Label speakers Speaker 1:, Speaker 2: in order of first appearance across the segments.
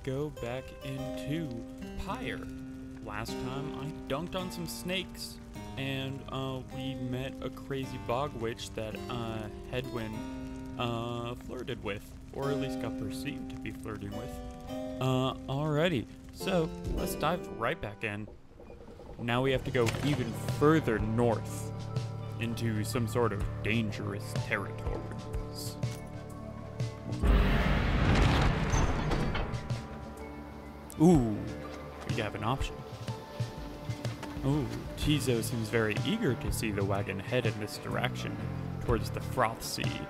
Speaker 1: go back into PYRE. Last time I dunked on some snakes, and we met a crazy bog witch that Headwind flirted with, or at least got perceived to be flirting with. Alrighty, so let's dive right back in. Now we have to go even further north into some sort of dangerous territories. Ooh, we have an option. Ooh, Tizo seems very eager to see the wagon head in this direction, towards the Froth Sea.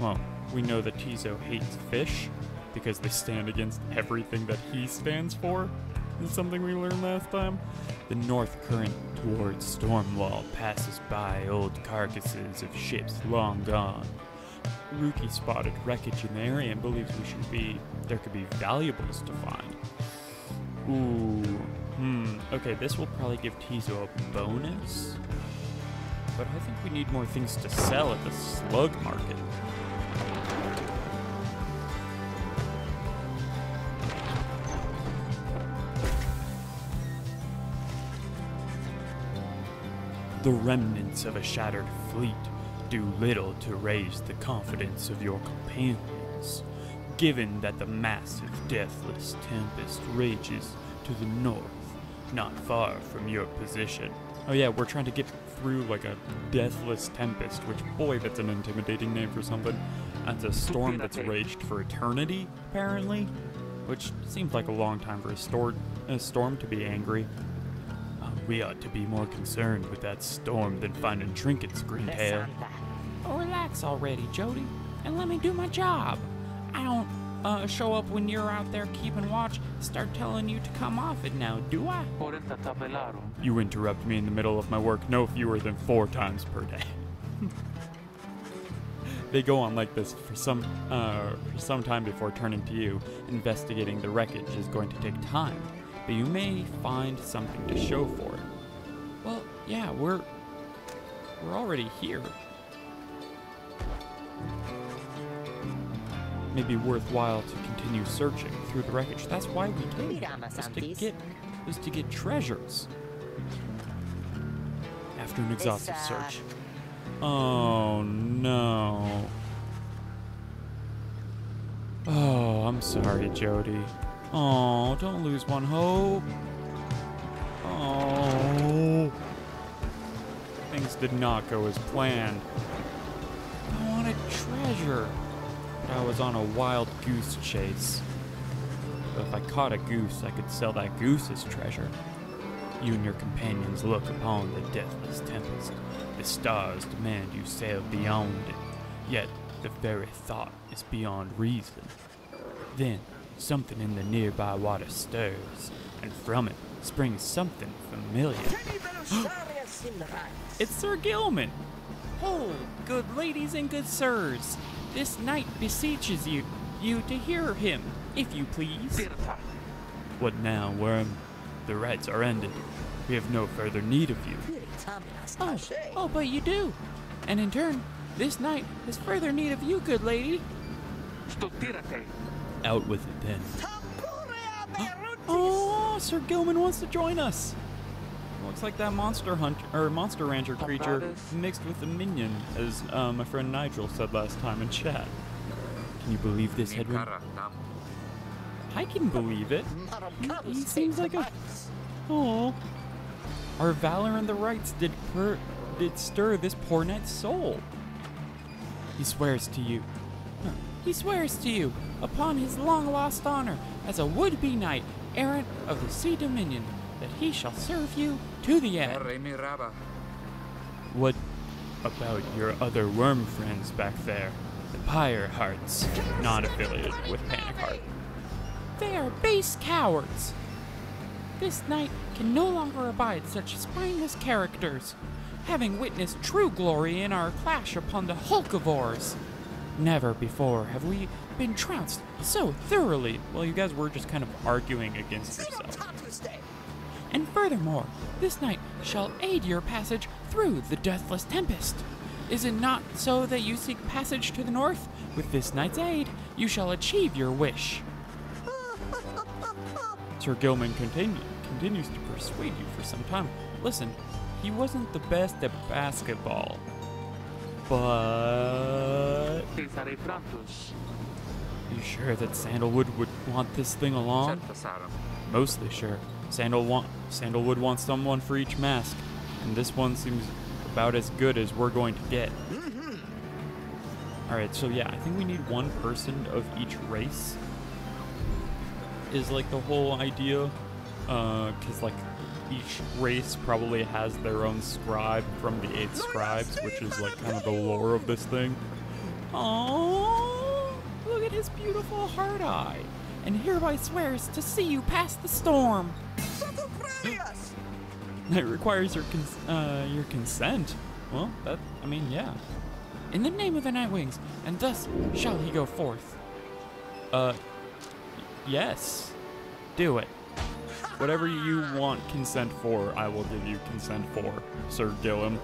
Speaker 1: Well, we know that Tizo hates fish, because they stand against everything that he stands for. Is something we learned last time. The north current towards Stormwall passes by old carcasses of ships long gone. Rookie spotted wreckage in the area and believes there could be valuables to find. Ooh, okay, this will probably give Tizo a bonus, but I think we need more things to sell at the slug market. The remnants of a shattered fleet do little to raise the confidence of your companions, given that the massive deathless tempest rages to the north, not far from your position. Oh yeah, we're trying to get through like a deathless tempest, which, boy, that's an intimidating name for something. That's a storm that's raged for eternity, apparently, which seems like a long time for a storm to be angry. We ought to be more concerned with that storm than finding trinkets, Greentail.
Speaker 2: Oh, relax already, Jody, and let me do my job. I don't show up when you're out there keeping watch, start telling you to come off it now, do I?
Speaker 1: You interrupt me in the middle of my work no fewer than 4 times per day. They go on like this for some time before turning to you. Investigating the wreckage is going to take time, but you may find something to show for it. Well, yeah, we're already here. Maybe worthwhile to continue searching through the wreckage. That's why we came here, was to get treasures. After an exhaustive search. Oh no. Oh, I'm sorry, Jody. Oh, don't lose one hope. Oh. Things did not go as planned. I wanted treasure. But I was on a wild goose chase. But if I caught a goose, I could sell that goose as treasure. You and your companions look upon the deathless tempest. The stars demand you sail beyond it. Yet, the very thought is beyond reason. Then, something in the nearby water stirs, and from it springs something familiar. It's Sir Gilman!
Speaker 2: Oh, good ladies and good sirs, this knight beseeches you to hear him, if you please.
Speaker 1: What now, Worm? The rites are ended. We have no further need of you.
Speaker 2: Oh, but you do. And in turn, this knight has further need of you, good lady.
Speaker 1: Out with it then. Oh, Sir Gilman wants to join us. Looks like that monster rancher creature mixed with a minion, as my friend Nigel said last time in chat. Can you believe this, Headwind? I can believe it. He seems like a... Oh. Our valor and the rites did stir this poor knight's soul. He swears to you.
Speaker 2: He swears to you, upon his long-lost honor, as a would-be knight, errant of the Sea Dominion, that he shall serve you to the end.
Speaker 1: What about your other worm friends back there? The Pyre Hearts, not affiliated with Panic Heart.
Speaker 2: They are base cowards. This knight can no longer abide such spineless characters, having witnessed true glory in our clash upon the Hulkivores. Never before have we been trounced so thoroughly. Well, you guys were just kind of arguing against yourselves. And furthermore, this knight shall aid your passage through the deathless tempest. Is it not so that you seek passage to the north? With this knight's aid, you shall achieve your wish.
Speaker 1: Sir Gilman continues to persuade you for some time. Listen, he wasn't the best at basketball, but... You sure that Sandalwood would want this thing along? Mostly sure. Sandalwood wants someone for each mask, and this one seems about as good as we're going to get. Alright, so yeah, I think we need one person of each race, is like the whole idea, because like each race probably has their own scribe from the 8 scribes, which is like kind of the lore of this thing.
Speaker 2: Oh, look at his beautiful heart eye, and hereby swears to see you past the storm.
Speaker 1: It requires your consent. Well, I mean, yeah.
Speaker 2: In the name of the Night Wings, and thus shall he go forth.
Speaker 1: Yes.
Speaker 2: Do it.
Speaker 1: Whatever you want consent for, I will give you consent for, Sir Gilman.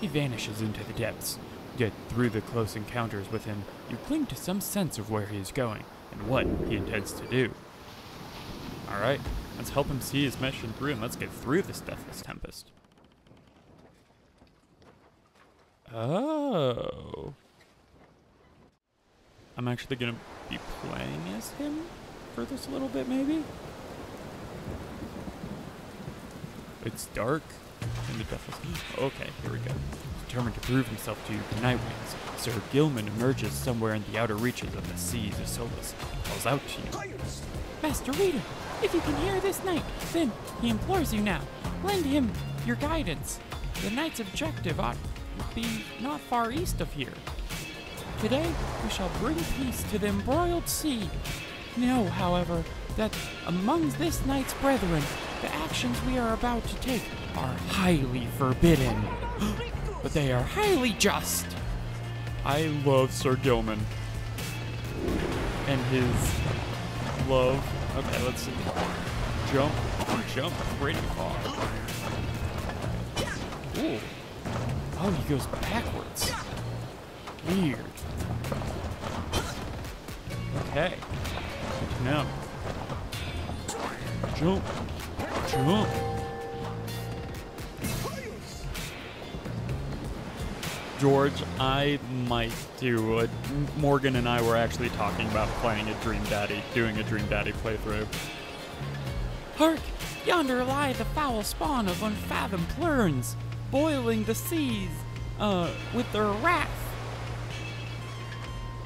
Speaker 2: He vanishes into the depths. Yet through the close encounters with him, you cling to some sense of where he is going and what he intends to do.
Speaker 1: Alright, let's help him see his mission through and let's get through this deathless tempest. Oh. I'm actually gonna be playing as him for this a little bit, maybe? It's dark in the deathless. Okay, here we go. Determined to prove himself to you, the Night Wings, Sir Gilman emerges somewhere in the outer reaches of the seas of Solus and calls out to you.
Speaker 2: Master Reader, if you can hear this knight, then he implores you now. Lend him your guidance. The knight's objective ought to be not far east of here. Today, we shall bring peace to the embroiled sea. Know, however, that among this knight's brethren, the actions we are about to take are highly forbidden. But they are highly just.
Speaker 1: I love Sir Gilman. And his love. Okay, let's see. Jump pretty far. Ooh. Oh, he goes backwards. Weird. Okay. Now. Jump. George, I might do a... Morgan and I were actually talking about playing a Dream Daddy, doing a Dream Daddy playthrough.
Speaker 2: Hark! Yonder lie the foul spawn of unfathomed plurns, boiling the seas, with their wrath.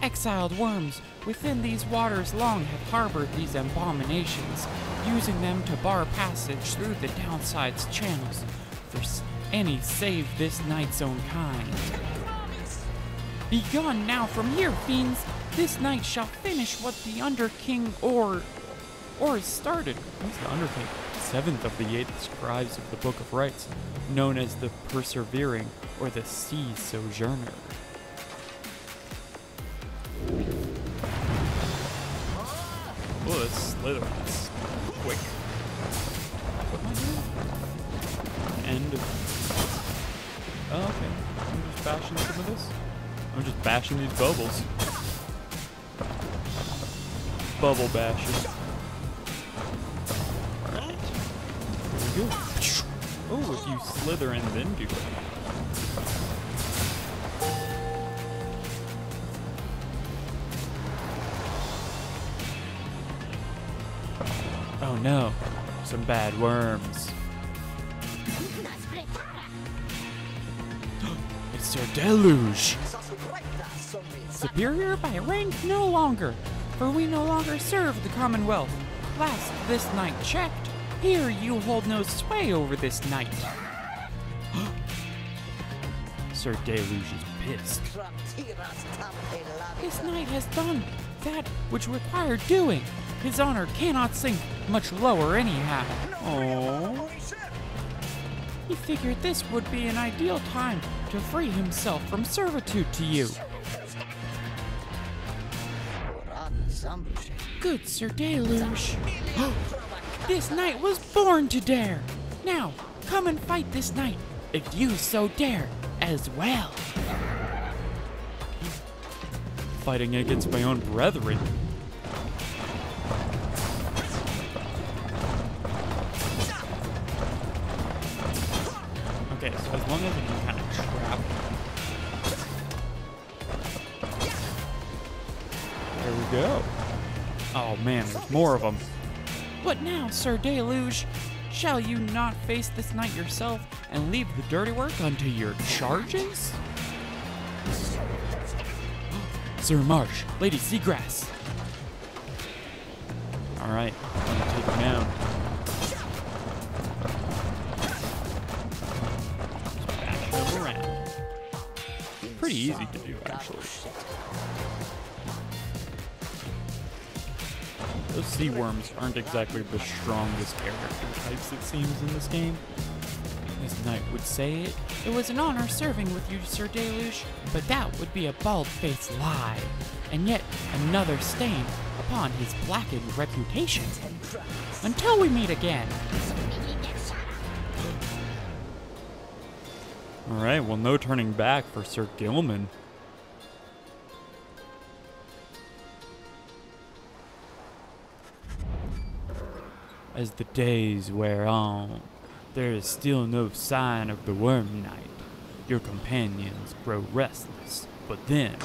Speaker 2: Exiled worms within these waters long have harbored these abominations, using them to bar passage through the downside's channels for any save this night's own kind. Be gone now from here, fiends! This night shall finish what the Underking or started.
Speaker 1: Who's the Underking? 7th of the 8 scribes of the Book of Rites, known as the Persevering or the Sea Sojourner. Oh, that's slither. That's quick. What am I doing? End of... Oh, okay. I'm just bashing some of this. I'm just bashing these bubbles. Bubble bashing. Alright. Here we go. Oh, if you slither and then do it. Oh no, some bad worms. It's Sir Deluge.
Speaker 2: Superior by rank no longer, for we no longer serve the Commonwealth. Last this night checked, here you hold no sway over this night.
Speaker 1: Sir Deluge is pissed.
Speaker 2: This knight has done that which required doing. His honor cannot sink much lower anyhow.
Speaker 1: Oh.
Speaker 2: He figured this would be an ideal time to free himself from servitude to you. Good Sir Deluge. This knight was born to dare. Now, come and fight this knight, if you so dare, as well.
Speaker 1: Fighting against my own brethren. Okay, so as long as I can kind of trap. There we go. Oh man, there's more of them.
Speaker 2: What now, Sir Deluge? Shall you not face this knight yourself and leave the dirty work unto your charges? Sir Marsh, Lady Seagrass.
Speaker 1: Alright, I'm gonna take him down. Bash him around. Pretty easy to do, actually. Those sea worms aren't exactly the strongest character types, it seems, in this game.
Speaker 2: This knight would say it was an honor serving with you, Sir Deluge, but that would be a bald-faced lie, and yet another stain upon his blackened reputation. Until we meet again.
Speaker 1: Alright, well, no turning back for Sir Gilman. As the days wear on, there is still no sign of the Worm Knight. Your companions grow restless, but then...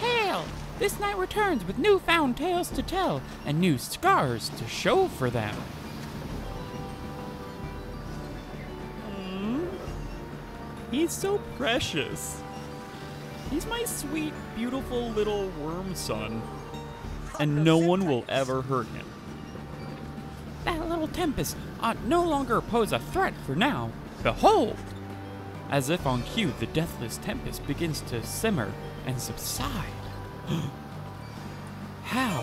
Speaker 2: Hail! This knight returns with newfound tales to tell and new scars to show for them.
Speaker 1: He's so precious. He's my sweet, beautiful little worm son. And no one will ever hurt him.
Speaker 2: That little tempest ought no longer pose a threat for now. Behold!
Speaker 1: As if on cue, the deathless tempest begins to simmer and subside. How?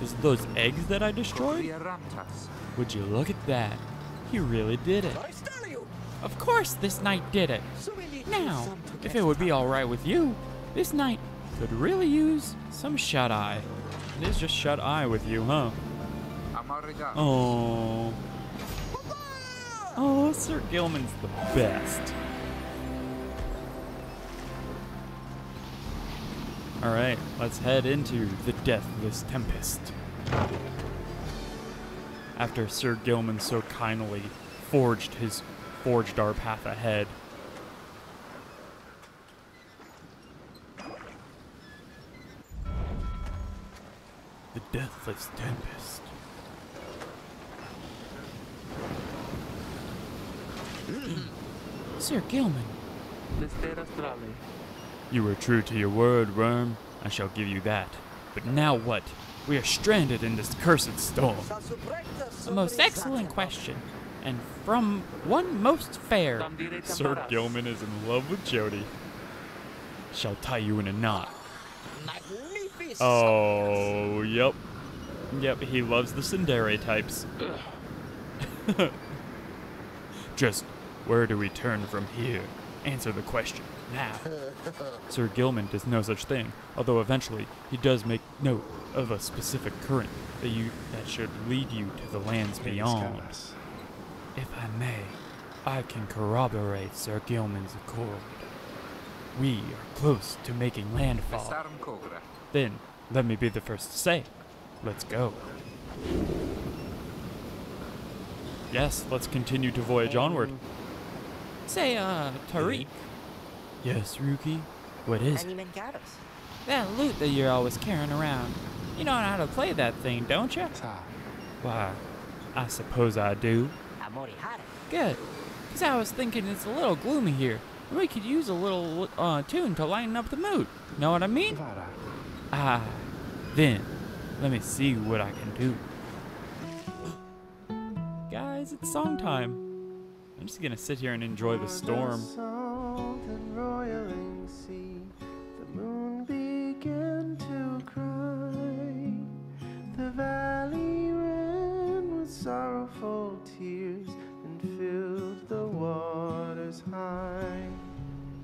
Speaker 1: Is it those eggs that I destroyed? Would you look at that? He really did it.
Speaker 2: Of course this knight did it. Now, if it would be alright with you, this knight could really use some shut-eye.
Speaker 1: It is just shut-eye with you, huh? Oh. Oh, Sir Gilman's the best. Alright, let's head into the Deathless Tempest. After Sir Gilman so kindly forged our path ahead. The Deathless Tempest.
Speaker 2: Sir Gilman.
Speaker 1: You were true to your word, Worm. I shall give you that. But now what? We are stranded in this cursed storm.
Speaker 2: A most excellent question, and from one most fair.
Speaker 1: Sir Gilman is in love with Jody. Shall tie you in a knot. Oh, yep. Yep, he loves the tsundere types. Just where do we turn from here? Answer the question now. Sir Gilman does no such thing, although eventually he does make note of a specific current that should lead you to the lands beyond. If I may, I can corroborate Sir Gilman's accord. We are close to making landfall. Then, let me be the first to say, let's go. Yes, let's continue to voyage onward.
Speaker 2: Say, Tariq.
Speaker 1: Yes, Ruki? What is it?
Speaker 2: That loot that you're always carrying around. You know how to play that thing, don't you?
Speaker 1: Why, I suppose I do.
Speaker 2: Good. Because I was thinking it's a little gloomy here. And we could use a little tune to lighten up the mood. Know what I mean?
Speaker 1: Then, let me see what I can do. Guys, it's song time. I'm just gonna sit here and enjoy the storm.
Speaker 3: The moon began to cry. The valley ran with sorrowful tears and filled the waters high.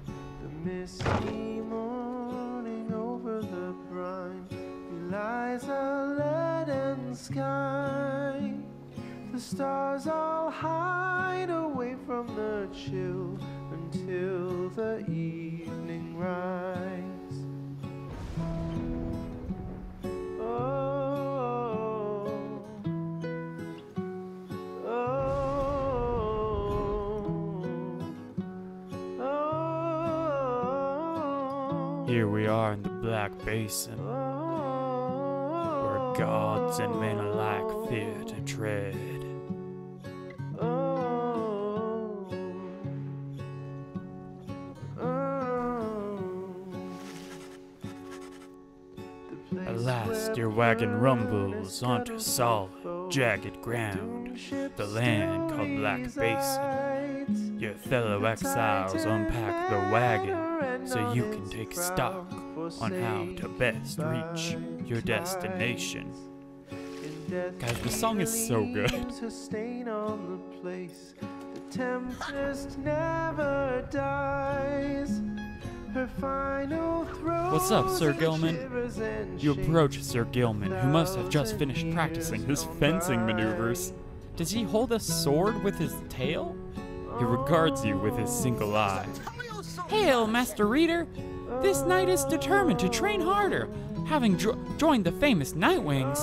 Speaker 3: The misty morning over the brine belies a leaden sky. The stars all hide away from the chill until the evening rise. Oh, oh,
Speaker 1: Here we are in the Black Basin, where gods and men alike fear to tread. At last your wagon rumbles onto solid, jagged ground, the land called Black Basin. Your fellow exiles unpack the wagon so you can take stock on how to best reach your destination. Guys, this song is so good. The tempest never dies. What's up, Sir Gilman? You approach Sir Gilman, who must have just finished practicing his fencing maneuvers. Does he hold a sword with his tail? He regards you with his single eye.
Speaker 2: Hail, Master Reader! This knight is determined to train harder, having joined the famous Nightwings.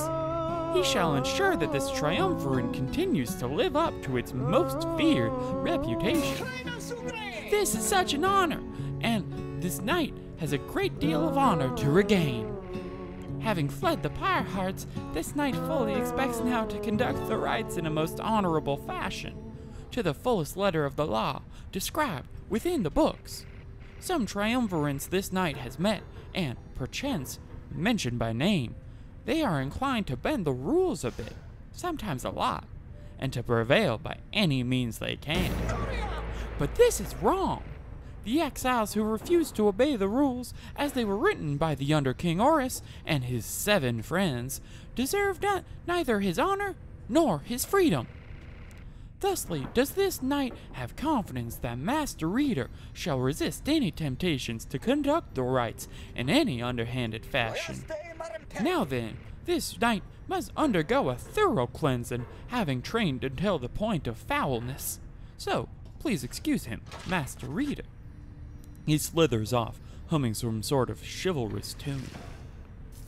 Speaker 2: He shall ensure that this triumvirate continues to live up to its most feared reputation. This is such an honor, and this knight has a great deal of honor to regain. Having fled the Pyre Hearts, this knight fully expects now to conduct the rites in a most honorable fashion, to the fullest letter of the law described within the books. Some triumvirates this knight has met, and, perchance, mentioned by name. They are inclined to bend the rules a bit, sometimes a lot, and to prevail by any means they can. But this is wrong. The exiles who refuse to obey the rules as they were written by the Under King Horus and his 7 friends deserve neither his honor nor his freedom. Thusly does this knight have confidence that Master Reader shall resist any temptations to conduct the rites in any underhanded fashion. Now then, this knight must undergo a thorough cleansing, having trained until the point of foulness. So, please excuse him, Master Reader. He slithers off, humming some sort of chivalrous tune.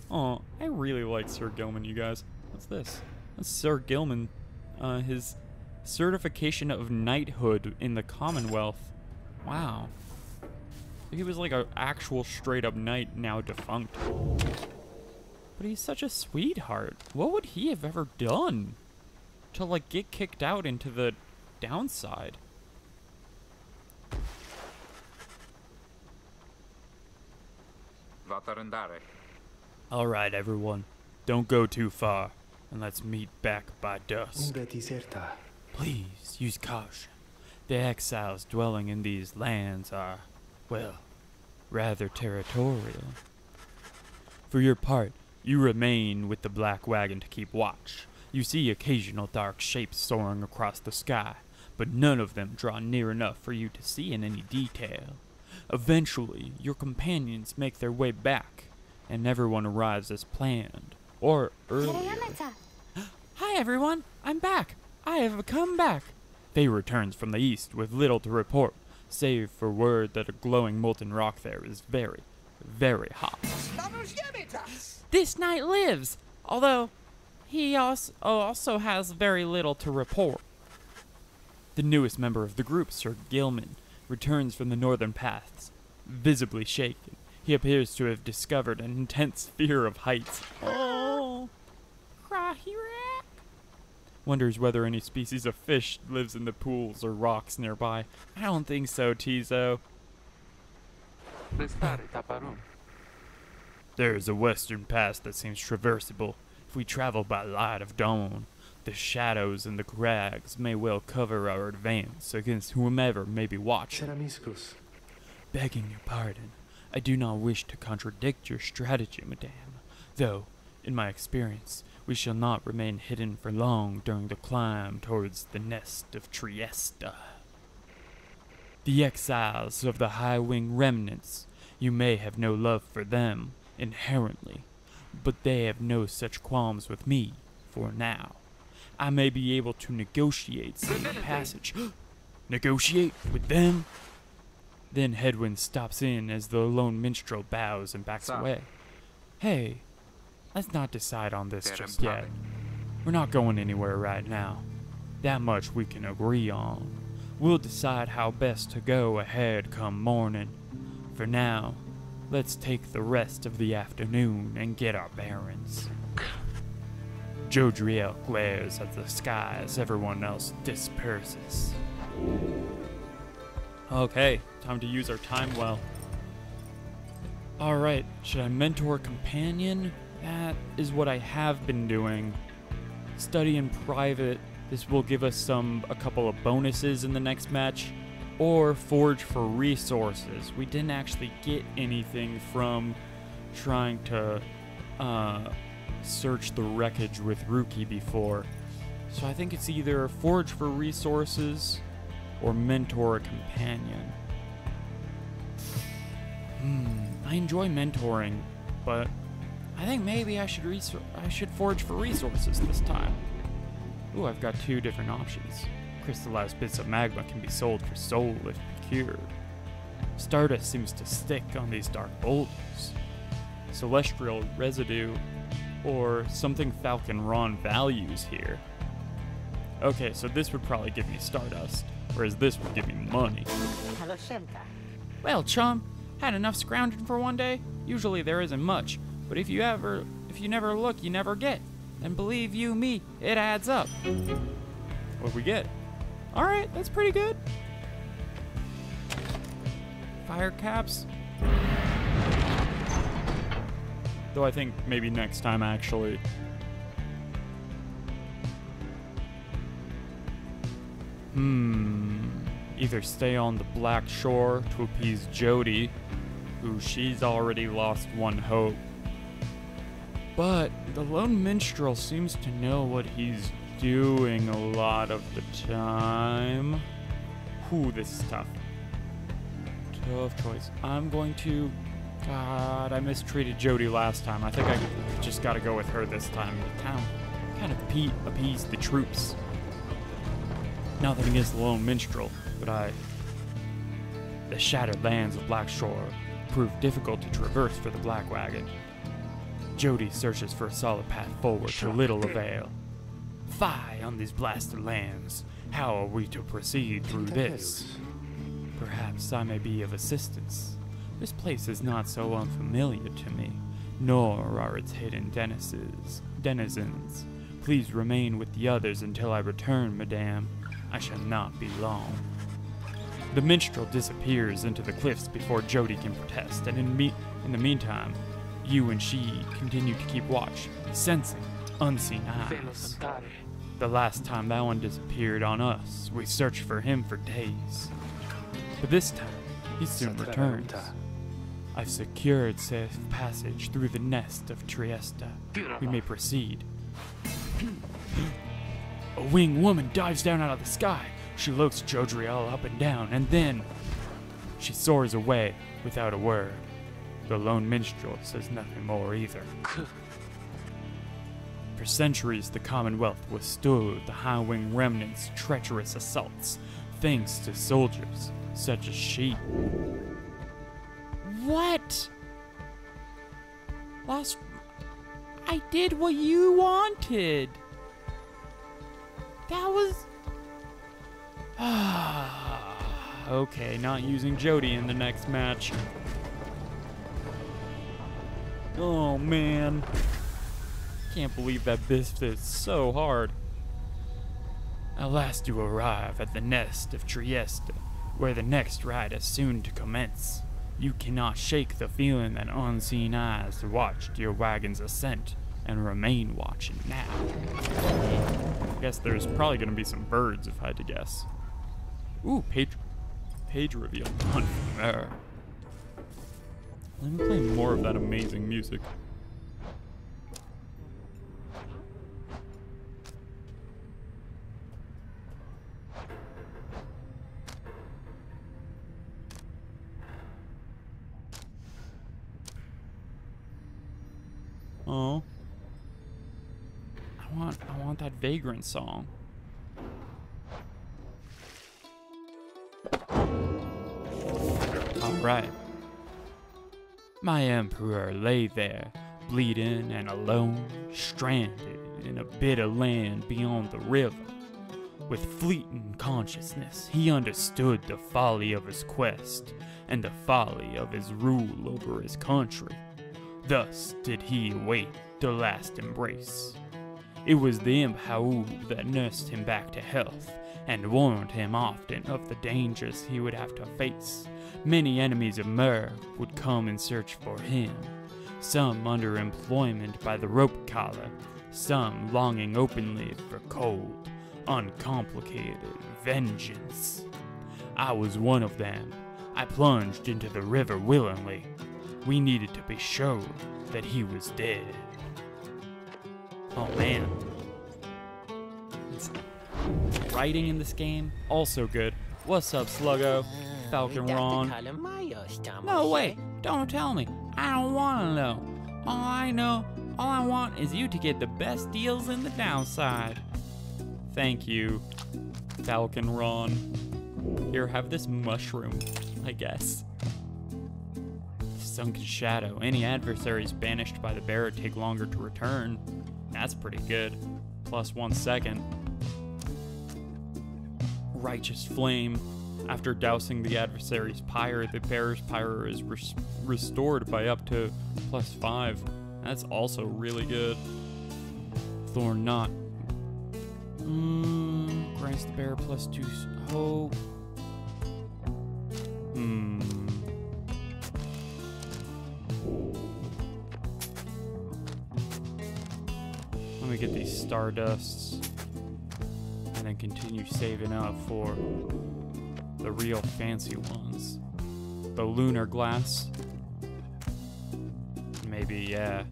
Speaker 2: Oh, I really like Sir Gilman, you guys. What's this? That's Sir Gilman, his certification of knighthood in the Commonwealth. Wow. He was like an actual straight-up knight, now defunct. But he's such a sweetheart. What would he have ever done to, like, get kicked out into the downside? Alright, everyone. Don't go too far, and let's meet back by dusk. Please, use caution. The exiles dwelling in these lands are, well, rather territorial. For your part, you remain with the Black Wagon to keep watch. You see occasional dark shapes soaring across the sky, but none of them draw near enough for you to see in any detail. Eventually, your companions make their way back, and everyone arrives as planned, or earlier. Hi everyone, I'm back. I have come back.
Speaker 1: Faye returns from the east with little to report, save for word that a glowing molten rock there is very, very hot.
Speaker 2: This knight lives, although he also has very little to report.
Speaker 1: The newest member of the group, Sir Gilman, returns from the northern paths, visibly shaken. He appears to have discovered an intense fear of heights.
Speaker 2: Oh, crack.
Speaker 1: Wonders whether any species of fish lives in the pools or rocks nearby. I don't think so, Tizo. There is a western pass that seems traversable. If we travel by light of dawn, the shadows and the crags may well cover our advance against whomever may be watching. Begging your pardon, I do not wish to contradict your strategy, madame, though, in my experience, we shall not remain hidden for long during the climb towards the nest of Trieste. The exiles of the high-wing remnants, you may have no love for them, inherently, but they have no such qualms with me, for now. I may be able to negotiate safe passage. Negotiate with them? Then Headwind stops in as the lone minstrel bows and backs away. Hey, let's not decide on this just yet. We're not going anywhere right now. That much we can agree on. We'll decide how best to go ahead come morning. For now, Let's take the rest of the afternoon and get our bearings. Jodriel glares at the sky as everyone else disperses. Okay, time to use our time well. Alright, should I mentor a companion? That is what I have been doing. Study in private. This will give us a couple of bonuses in the next match. Or forge for resources. We didn't actually get anything from trying to search the wreckage with Ruki before. So I think it's either forge for resources or mentor a companion. I enjoy mentoring, but I think maybe I should forge for resources this time. Ooh, I've got two different options. Crystallized bits of magma can be sold for soul if procured. Stardust seems to stick on these dark boulders. Celestial residue or something Falcon Ron values here. Okay, so this would probably give me stardust, whereas this would give me money.
Speaker 2: Well, chum, had enough scrounging for one day? Usually there isn't much, but if you never look, you never get. And believe you me, it adds up.
Speaker 1: What'd we get?
Speaker 2: Alright, that's pretty good. Fire caps.
Speaker 1: Though I think maybe next time actually. Either stay on the Black Shore to appease Jody, who she's already lost one hope. But the lone minstrel seems to know what he's doing a lot of the time. Ooh, this is tough. Tough choice. I'm going to... God, I mistreated Jody last time. I think I just gotta go with her this time. Kind of appease the troops. Nothing against the lone minstrel, but the shattered lands of Blackshore proved difficult to traverse for the Black Wagon. Jody searches for a solid path forward to little avail. Fie on these blasted lands. How are we to proceed through this? Perhaps I may be of assistance. This place is not so unfamiliar to me, nor are its hidden denizens. Please remain with the others until I return, madame. I shall not be long. The minstrel disappears into the cliffs before Jody can protest, and in the meantime, you and she continue to keep watch, sensing unseen eyes. The last time that one disappeared on us, we searched for him for days. But this time, he soon returns. I've secured safe passage through the nest of Trieste. We may proceed. A winged woman dives down out of the sky. She looks Jodriel up and down, and then she soars away without a word. The lone minstrel says nothing more either. For centuries, the Commonwealth withstood the high-wing remnants' treacherous assaults, thanks to soldiers such as she.
Speaker 2: What? I did what you wanted. That was...
Speaker 1: Okay, not using Jody in the next match. Oh man. Can't believe that this is so hard. At last you arrive at the nest of Trieste, where the next ride is soon to commence. You cannot shake the feeling that unseen eyes watched your wagon's ascent and remain watching now. I guess there's probably going to be some birds if I had to guess. Ooh, page reveal. Hunt from there. Let me play more of that amazing music. Oh. I want that Vagrant song. Alright. My emperor lay there, bleeding and alone, stranded in a bit of land beyond the river. With fleeting consciousness, he understood the folly of his quest and the folly of his rule over his country. Thus did he await the last embrace. It was the imp Haul that nursed him back to health and warned him often of the dangers he would have to face. Many enemies of PYRE would come in search for him, some under employment by the rope collar, some longing openly for cold, uncomplicated vengeance. I was one of them. I plunged into the river willingly. We needed to be sure that he was dead. Oh man. Writing in this game, also good. What's up, Sluggo? Falcon Ron.
Speaker 2: No, wait, don't tell me. I don't want to know. All I want is you to get the best deals in the downside.
Speaker 1: Thank you, Falcon Ron. Here, have this mushroom, I guess. Sunken Shadow. Any adversaries banished by the bearer take longer to return. That's pretty good. Plus 1 second. Righteous Flame. After dousing the adversary's pyre, the bearer's pyre is restored by up to plus 5. That's also really good. Thorn Knot. Grants the bearer plus 2 hope. Let me get these Stardusts and then continue saving up for the real fancy ones. The Lunar Glass. Maybe, yeah.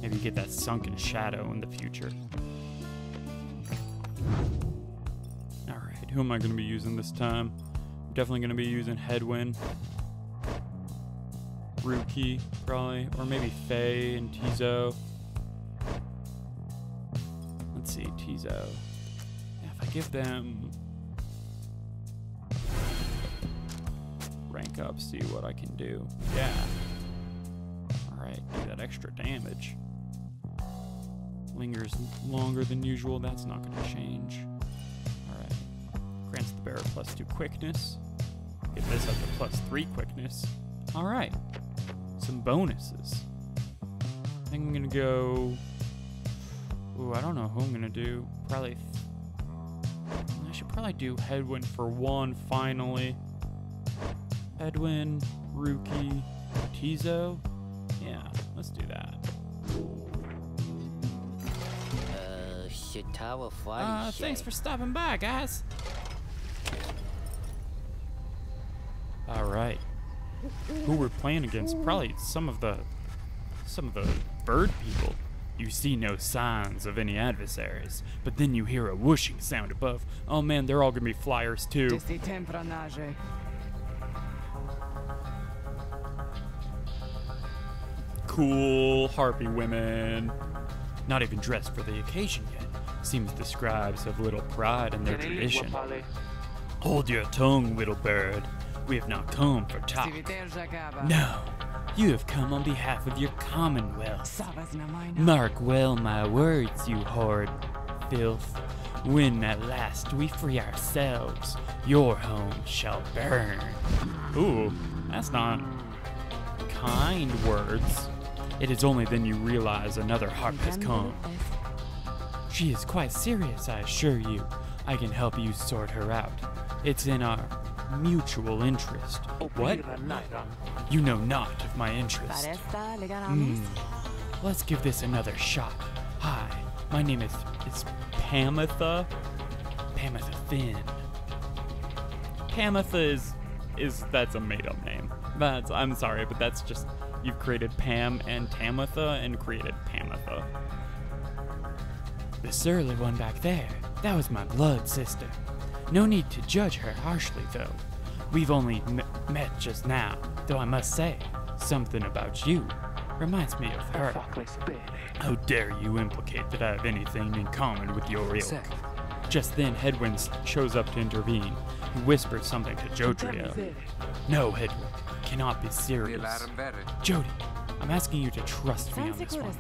Speaker 1: Maybe get that Sunken Shadow in the future. Alright, who am I going to be using this time? I'm definitely going to be using Headwind. Rookie, probably. Or maybe Faye and Tizo. Let's see, Tizo. Yeah, if I give them rank up, see what I can do. Yeah. Alright, do that extra damage. Lingers longer than usual, that's not going to change. Alright. Grants the bearer plus 2 quickness. Get this up to plus 3 quickness. Alright. Some bonuses. I think I'm going to go... Ooh, I don't know who I'm going to do. Probably... I should probably do Headwind for 1 finally. Headwind, Rookie, Tizo. Yeah, let's do that.
Speaker 2: Thanks for stopping by, guys.
Speaker 1: Alright. Who we're playing against? Probably some of the bird people. You see no signs of any adversaries, but then you hear a whooshing sound above. Oh man, they're all gonna be flyers too. Cool harpy women. Not even dressed for the occasion yet. Seems the scribes have little pride in their tradition. Hold your tongue, little bird. We have not come for talk. No, you have come on behalf of your commonwealth. Mark well my words, you horrid filth. When at last we free ourselves, your home shall burn. Ooh, that's not kind words. It is only then you realize another harp has come. She is quite serious, I assure you. I can help you sort her out. It's in our mutual interest. What? You know not of my interest. Let's give this another shot. Hi, my name is Pamitha. Pamitha Finn. Pamitha is that's a made-up name. I'm sorry, but that's just, you've created Pam and Tamitha and created Pamitha. The surly one back there, that was my blood sister. No need to judge her harshly, though. We've only met just now, though I must say, something about you reminds me of her. How dare you implicate that I have anything in common with your ilk? Just then, Headwind shows up to intervene. He whispers something to Jodrio. No, Headwind, cannot be serious. Jody, I'm asking you to trust me on this one.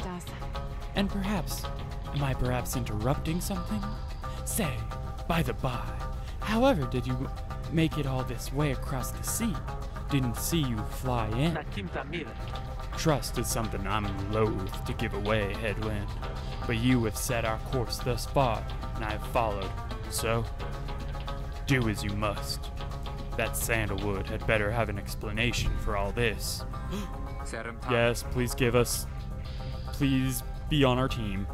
Speaker 1: And perhaps, am I perhaps interrupting something? Say,
Speaker 2: By the by, however did you make it all this way across the sea? Didn't see you fly in. Trust is something I'm loath to give away, Headwind. But you have set our course thus far, and I have followed. So, do as you must. That Sandalwood had better have an explanation for all this. Yes, please give us. Please be on our team.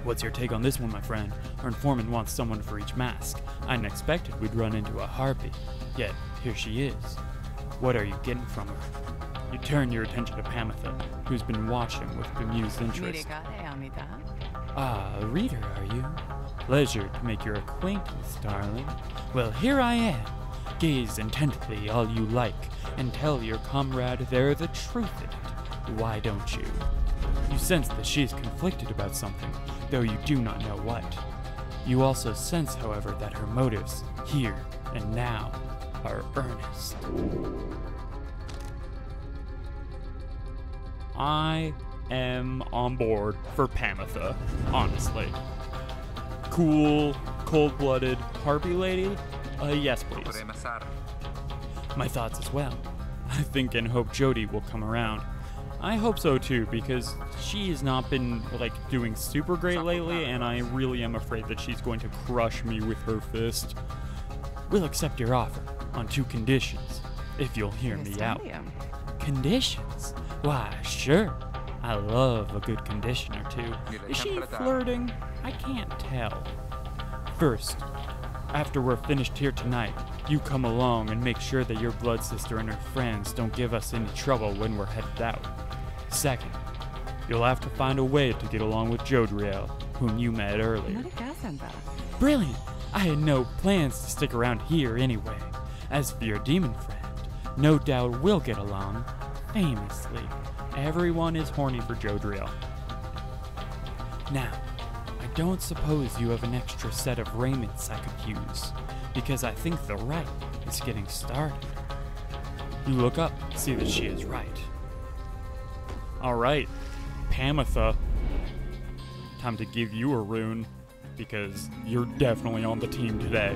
Speaker 2: What's your take on this one, my friend? Our informant wants someone for each mask. I hadn't expected we'd run into a harpy. Yet, here she is. What are you getting from her? You turn your attention to Pamitha, who's been watching with bemused interest. Ah, a reader, are you? Pleasure to make your acquaintance, darling. Well, here I am. Gaze intently all you like, and tell your comrade there the truth in it. Why don't you? You sense that she is conflicted about something, though you do not know what. You also sense, however, that her motives, here and now, are earnest. I am on board for Pamitha, honestly. Cool, cold-blooded harpy lady? Yes, please. My thoughts as well. I think and hope Jody will come around. I hope so too, because she has not been, doing super great lately, and I really am afraid that she's going to crush me with her fist. We'll accept your offer, on 2 conditions, if you'll hear me out. Conditions? Why, sure. I love a good condition or two. Is she flirting? I can't tell. First, after we're finished here tonight, you come along and make sure that your blood sister and her friends don't give us any trouble when we're headed out. Second, you'll have to find a way to get along with Jodriel, whom you met earlier. Brilliant! I had no plans to stick around here anyway. As for your demon friend, no doubt we'll get along. Famously, everyone is horny for Jodriel. Now, I don't suppose you have an extra set of raiments I could use, because I think the rite is getting started. You look up, see that she is right. Alright, Pamitha. Time to give you a rune, because you're definitely on the team today.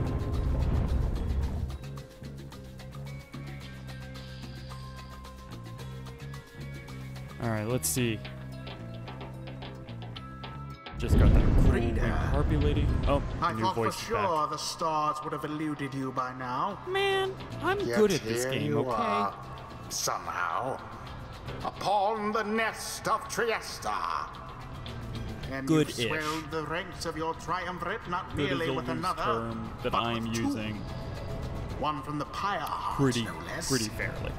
Speaker 2: Alright, let's see. Just got that cool winged harpy lady. Oh,
Speaker 4: I
Speaker 2: new
Speaker 4: thought
Speaker 2: voice
Speaker 4: for
Speaker 2: is
Speaker 4: sure
Speaker 2: back.
Speaker 4: the stars would have eluded you by now.
Speaker 2: Man, I'm
Speaker 4: Yet
Speaker 2: good at this
Speaker 4: here
Speaker 2: game,
Speaker 4: you
Speaker 2: okay?
Speaker 4: are, somehow, upon the nest of Trieste. And
Speaker 2: Good-ish.
Speaker 4: you've swelled the ranks of your triumvirate not
Speaker 2: Good is
Speaker 4: merely
Speaker 2: a
Speaker 4: with
Speaker 2: loose
Speaker 4: another,
Speaker 2: term that
Speaker 4: but
Speaker 2: I'm
Speaker 4: with 2.
Speaker 2: using
Speaker 4: One from the PYRE,
Speaker 2: pretty
Speaker 4: no less,
Speaker 2: fairly.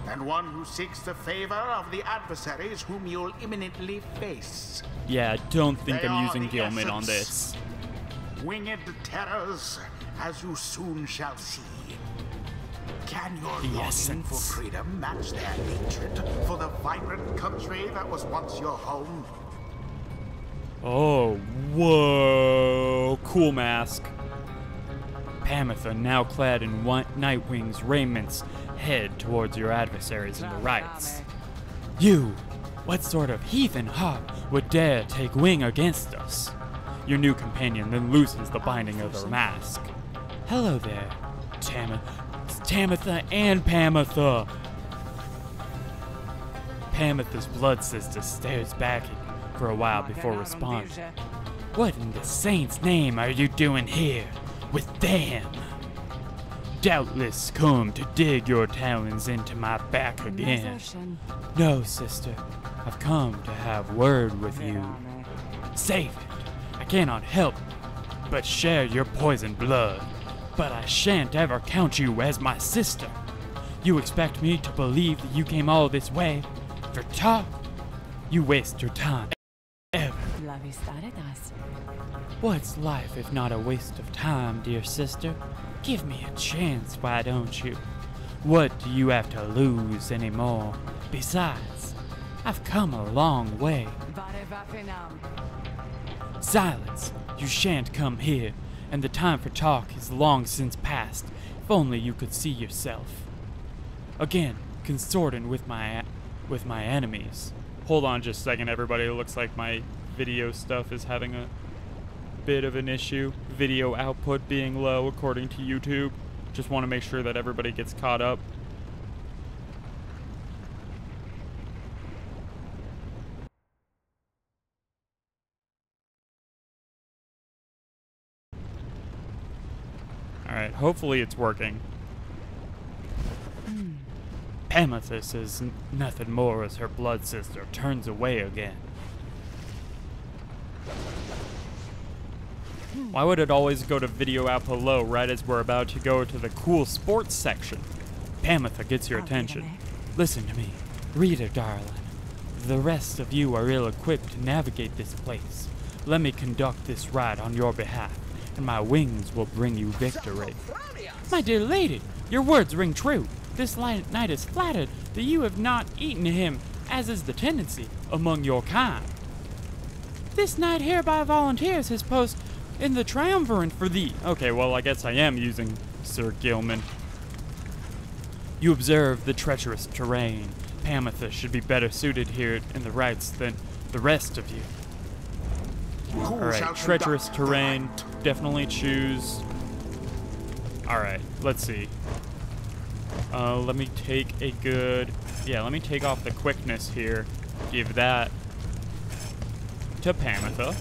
Speaker 4: and one who seeks the favor of the adversaries whom you'll imminently face.
Speaker 2: Yeah, I don't think
Speaker 4: They
Speaker 2: I'm
Speaker 4: are
Speaker 2: using
Speaker 4: the
Speaker 2: Gilman on
Speaker 4: essence.
Speaker 2: this.
Speaker 4: Winged terrors, as you soon shall see. Can your
Speaker 2: The
Speaker 4: longing
Speaker 2: essence.
Speaker 4: for freedom match their hatred for the vibrant country that was once your home?
Speaker 2: Oh, whoa, cool mask. Pamitha, now clad in Nightwing's raiments, head towards your adversaries in the rites. You! What sort of heathen harp would dare take wing against us? Your new companion then loosens the binding of her mask. Hello there, Tamitha and Pamitha. Pamitha's blood sister stares back for a while before responding. What in the saint's name are you doing here with them? Doubtless come to dig your talons into my back again. No, sister. I've come to have word with you. Save it. I cannot help but share your poisoned blood, but I shan't ever count you as my sister. You expect me to believe that you came all this way for talk? You waste your time. Ever. What's life if not a waste of time, dear sister? Give me a chance, why don't you? What do you have to lose anymore? Besides, I've come a long way. Silence! You shan't come here, and the time for talk is long since past. If only you could see yourself. Again, consorting with my enemies. Hold on just a second, everybody. It looks like my video stuff is having a bit of an issue.
Speaker 1: video output being low according to YouTube. Just want to make sure that everybody gets caught up. Alright, hopefully it's working. Pametha says nothing more as her blood sister turns away again. Why would it always go to video output low right as we're about to go to the cool sports section? Pametha gets your attention. Listen to me, reader darling. The rest of you are ill-equipped to navigate this place. Let me conduct this ride on your behalf, and my wings will bring you victory.
Speaker 2: My dear lady, your words ring true. This knight is flattered that you have not eaten him, as is the tendency among your kind. This knight hereby volunteers his post in the triumvirate for thee.
Speaker 1: Okay, well, I guess I am using Sir Gilman. You observe the treacherous terrain. Pametha should be better suited here in the rights than the rest of you. Alright, treacherous terrain. Definitely choose. Alright, let's see. Let me take a good... Yeah, let me take off the quickness here. Give that to Pametha.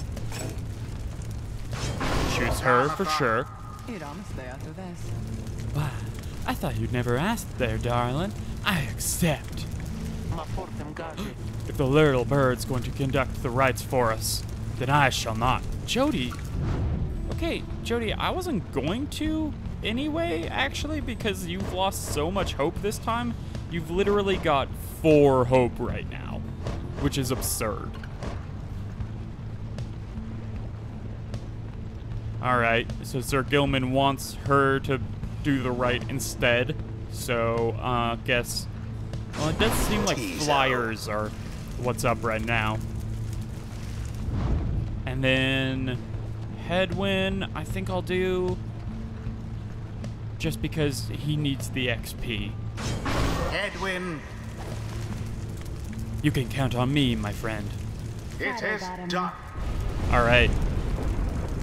Speaker 1: Choose her for sure.
Speaker 2: Why, I thought you'd never asked there, darling. I accept.
Speaker 1: If the little bird's going to conduct the rites for us, then I shall not.
Speaker 2: Jody. Okay, Jody, I wasn't going to anyway, actually, because you've lost so much hope this time.
Speaker 1: You've literally got 4 hope right now, which is absurd. Alright, so Sir Gilman wants her to do the right instead. So, guess... Well, it does seem like flyers are what's up right now. And then... Hedwyn, I think I'll do... Just because he needs the XP.
Speaker 4: Hedwyn!
Speaker 1: You can count on me, my friend.
Speaker 4: It is done.
Speaker 1: Alright.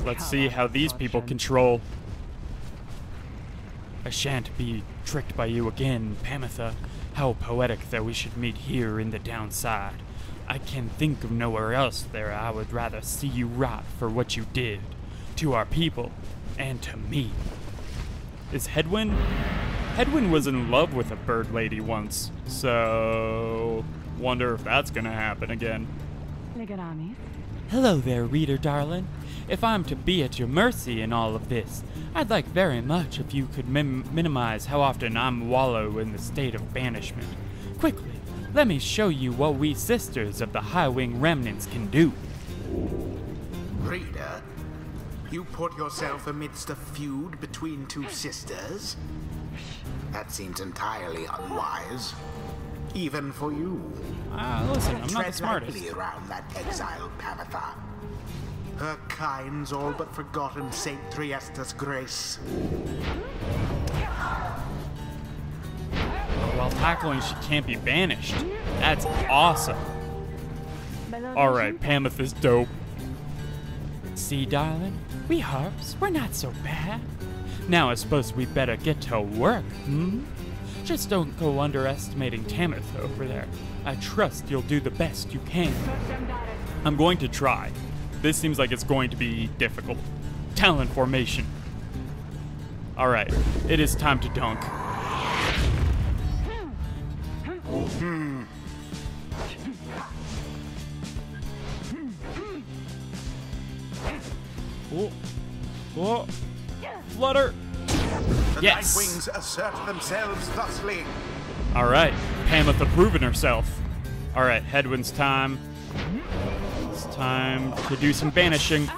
Speaker 1: Let's see how these people control. I shan't be tricked by you again, Pametha. How poetic that we should meet here in the downside. I can think of nowhere else there I would rather see you rot for what you did. To our people, and to me. Is Hedwyn? Hedwyn was in love with a bird lady once, so... Wonder if that's gonna happen again.
Speaker 2: Hello there, reader darling. If I'm to be at your mercy in all of this, I'd like very much if you could minimize how often I'm wallow in the state of banishment. Quickly, let me show you what we sisters of the High-Wing Remnants can do.
Speaker 4: Reader, you put yourself amidst a feud between 2 sisters? That seems entirely unwise. Even for you.
Speaker 1: Listen, I'm not the
Speaker 4: Tread
Speaker 1: smartest.
Speaker 4: lightly around that exiled Pametha. Her kind's all but forgotten Saint Triesta's grace.
Speaker 1: While tackling, she can't be banished. That's awesome. Alright, Pametha's dope.
Speaker 2: See, darling, we harps, we're not so bad. Now I suppose we better get to work, hmm? Just don't go underestimating Tamitha over there. I trust you'll do the best you can.
Speaker 1: I'm going to try. This seems like it's going to be difficult. Talent formation. Alright, it is time to dunk. Oh. Oh. Flutter.
Speaker 4: The
Speaker 1: Yes.
Speaker 4: Nightwings assert themselves thusly.
Speaker 1: Alright, Pametha proven herself. Alright, Hedwyn's time. It's time to do some banishing.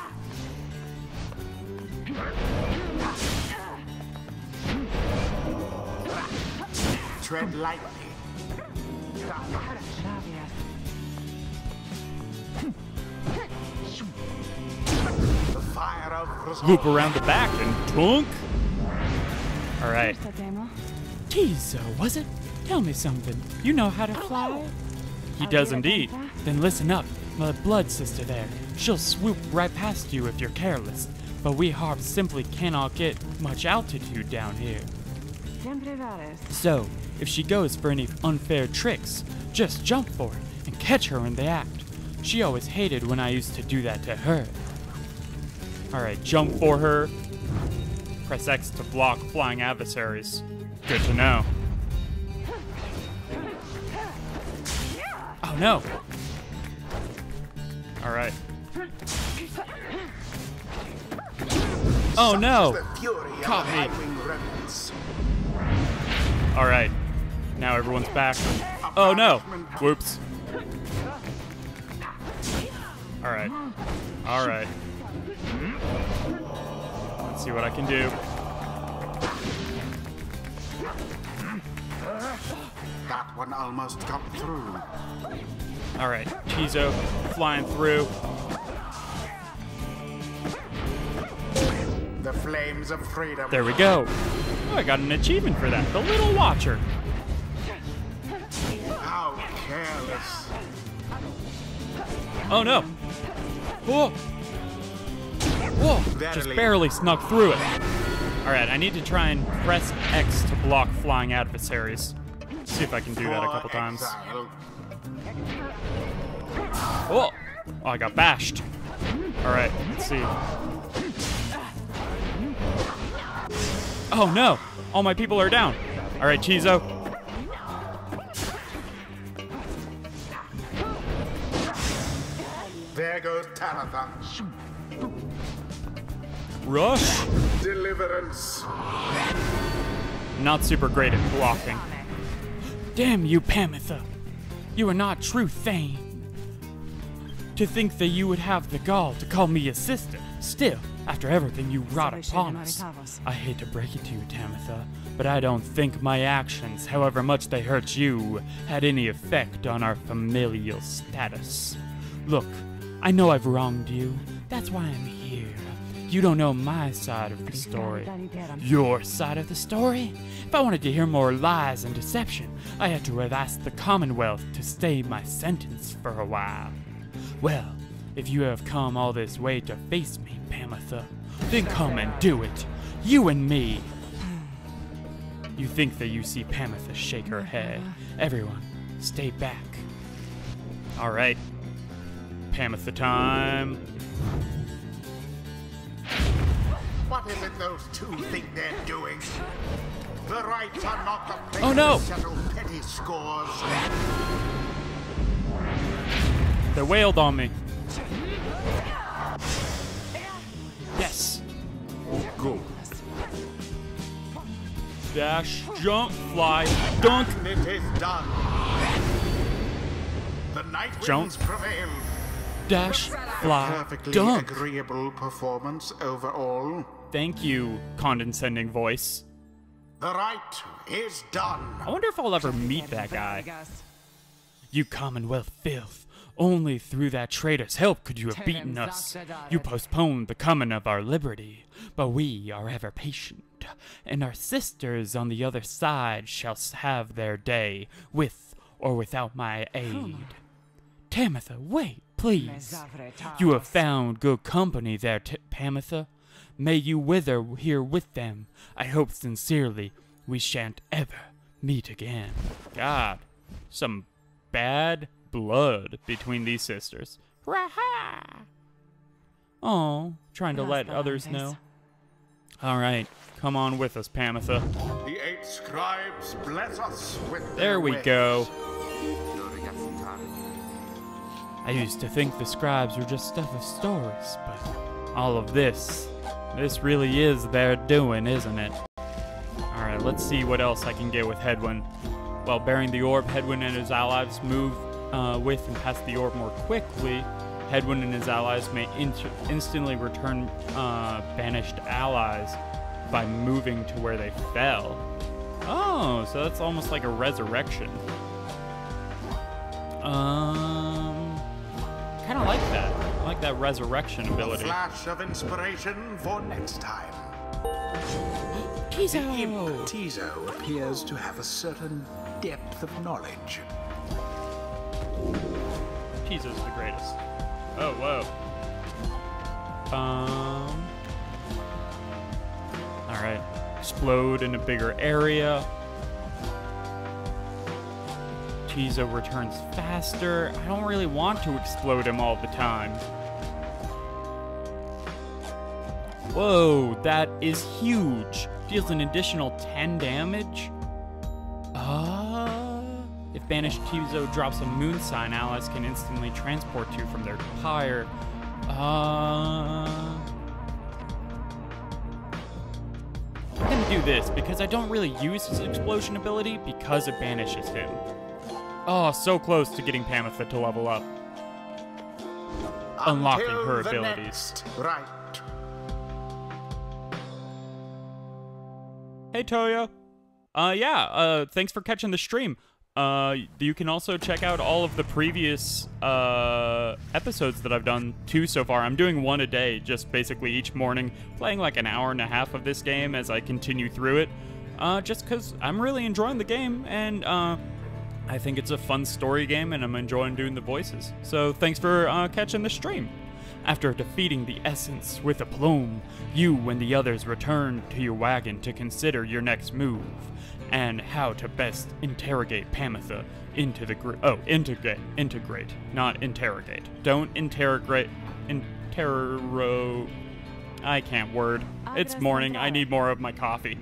Speaker 4: Tread lightly. The fire of
Speaker 1: Loop around the back and dunk. Alright.
Speaker 2: Tizo, was it? Tell me something. You know how to fly?
Speaker 1: He does indeed.
Speaker 2: Then listen up. My blood sister there. She'll swoop right past you if you're careless. but we harps simply cannot get much altitude down here. So, if she goes for any unfair tricks, just jump for it and catch her in the act. She always hated when I used to do that to her. Alright, jump for her. Press X to block flying adversaries. Good to know. Oh no! Alright. Oh no! Caught me! Alright. Now everyone's back. Oh no! Whoops. Alright. Alright. Let's see what I can do.
Speaker 4: That one almost got through.
Speaker 1: Alright, Tizo flying through.
Speaker 4: The flames of freedom.
Speaker 1: There we go. Oh, I got an achievement for that. The Little Watcher.
Speaker 4: How careless.
Speaker 1: Oh no. Whoa. Whoa. Just barely snuck through it. Alright, I need to try and press X to block flying adversaries. See if I can do that a couple times. Oh, I got bashed. Alright, let's see. Oh no! All my people are down. Alright, Chizo.
Speaker 4: There goes Talitha.
Speaker 1: Rush?
Speaker 4: Deliverance.
Speaker 1: Not super great at blocking.
Speaker 2: Damn you, Pamitha. You are not true Thane. To think that you would have the gall to call me a sister. Still, after everything you wrought upon us, I hate to break it to you, Tamitha, but I don't think my actions, however much they hurt you, had any effect on our familial status. Look, I know I've wronged you. That's why I'm here. You don't know my side of the story. Your side of the story? If I wanted to hear more lies and deception, I had to have asked the Commonwealth to stay my sentence for a while. Well, if you have come all this way to face me, Pamitha, then come and do it. You and me. You think that you see Pamitha shake her head. Everyone, stay back.
Speaker 1: Alright. Pamitha time.
Speaker 4: What is it those two think they're doing? The rights are not the place
Speaker 1: Oh, no.
Speaker 4: to settle petty scores.
Speaker 1: They wailed on me. Yes.
Speaker 4: Go.
Speaker 1: Dash, jump, fly, dunk.
Speaker 4: And it is done. The night winds
Speaker 1: Jump.
Speaker 4: prevail.
Speaker 1: Dash, fly,
Speaker 4: Perfectly
Speaker 1: dunk.
Speaker 4: agreeable performance overall.
Speaker 1: Thank you, condescending voice.
Speaker 4: The right is done.
Speaker 1: I wonder if I'll ever meet that guy.
Speaker 2: You Commonwealth filth. Only through that traitor's help could you have beaten us. You postponed the coming of our liberty, but we are ever patient, and our sisters on the other side shall have their day, with or without my aid. Tamitha, wait, please. You have found good company there, Pamitha. May you wither here with them. I hope sincerely we shan't ever meet again.
Speaker 1: God, some bad blood between these sisters.
Speaker 2: Raha! Oh, trying to let others know.
Speaker 1: Alright, come on with us, Pamitha.
Speaker 4: The 8 scribes bless us with
Speaker 1: There
Speaker 4: their
Speaker 1: we
Speaker 4: ways.
Speaker 1: go.
Speaker 2: I used to think the scribes were just stuff of stories, but
Speaker 1: All of this really is their doing, isn't it? Alright, let's see what else I can get with Hedwyn. While bearing the orb, Hedwyn and his allies move with and past the orb more quickly. Hedwyn and his allies may instantly return banished allies by moving to where they fell. Oh, so that's almost like a resurrection. Kind of like that. I like that resurrection
Speaker 4: A
Speaker 1: ability.
Speaker 4: flash of inspiration for next time.
Speaker 2: Tizo!
Speaker 4: The imp Tizo appears to have a certain depth of knowledge.
Speaker 1: Tizo's the greatest. Oh, whoa. Alright. Explode in a bigger area. Tizo returns faster. I don't really want to explode him all the time. Whoa, that is huge. Deals an additional 10 damage. If banished Tizo drops a moon sign, allies can instantly transport to from their pyre. We're gonna do this because I don't really use his explosion ability because it banishes him. Oh, so close to getting Pamitha to level up. Unlocking her abilities.
Speaker 4: Right.
Speaker 1: Hey, Toya. Thanks for catching the stream. You can also check out all of the previous episodes that I've done, 2 so far. I'm doing 1 a day, just basically each morning, playing like an hour and a half of this game as I continue through it. Just because I'm really enjoying the game, and I think it's a fun story game, and I'm enjoying doing the voices. So thanks for catching the stream. After defeating the Essence with aplomb, you and the others return to your wagon to consider your next move, and how to best interrogate Pamitha into the integrate, not interrogate. Don't interrogate, I can't word. It's morning, I need more of my coffee.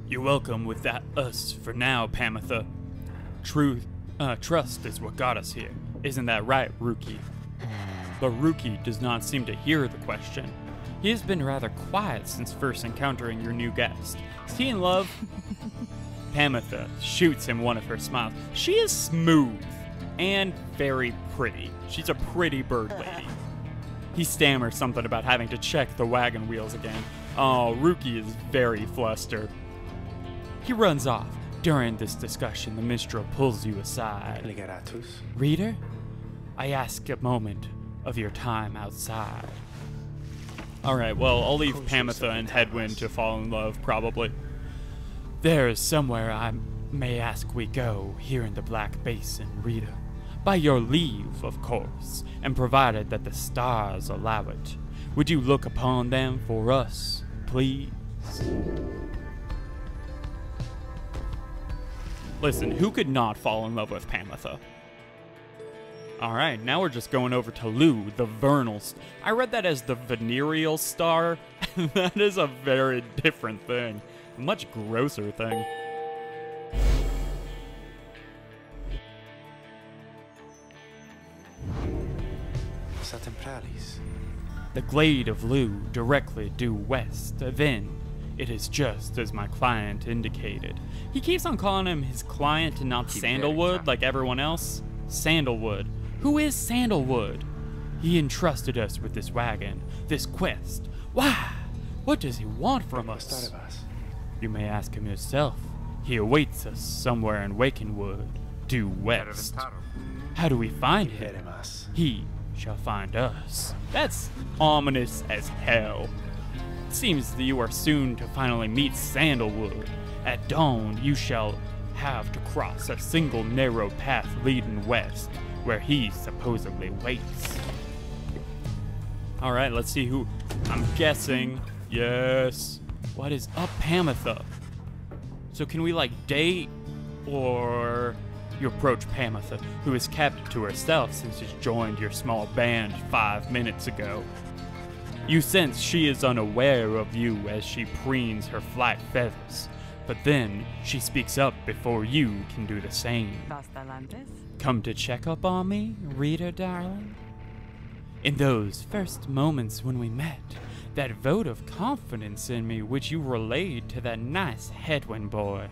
Speaker 1: You're welcome with us for now, Pamitha. Trust is what got us here. Isn't that right, Ruki? But Ruki does not seem to hear the question. He has been rather quiet since first encountering your new guest. Is he in love? Pamitha shoots him one of her smiles. She is smooth and very pretty. She's a pretty bird lady. He stammers something about having to check the wagon wheels again. Oh, Ruki is very flustered. He runs off. During this discussion, the minstrel pulls you aside. Reader, I ask a moment of your time outside. Alright, well, I'll leave Pamitha and Headwind to fall in love, probably. There is somewhere I may ask we go, here in the Black Basin, Reader. By your leave, of course, and provided that the stars allow it. Would you look upon them for us, please? Listen, who could not fall in love with Pamitha? Alright, now we're just going over to Lu, the vernal. I read that as the venereal star, and that is a very different thing. A much grosser thing. The glade of Lu directly due west, then. It is just as my client indicated. He keeps on calling him his client and not Sandalwood like everyone else. Sandalwood. Who is Sandalwood? He entrusted us with this wagon, this quest. Why? What does he want from us? You may ask him yourself. He awaits us somewhere in Wakenwood, due west. How do we find him? He shall find us. That's ominous as hell. It seems that you are soon to finally meet Sandalwood. At dawn, you shall have to cross a single narrow path leading west, where he supposedly waits. Alright, let's see who. I'm guessing. Yes. What is up, Pamitha? So can we, like, date? Or you approach Pamitha, who is kept to herself since she's joined your small band 5 minutes ago. You sense she is unaware of you as she preens her flight feathers, but then she speaks up before you can do the same. Come to check up on me, reader darling? In those first moments when we met, that vote of confidence in me which you relayed to that nice Headwind boy,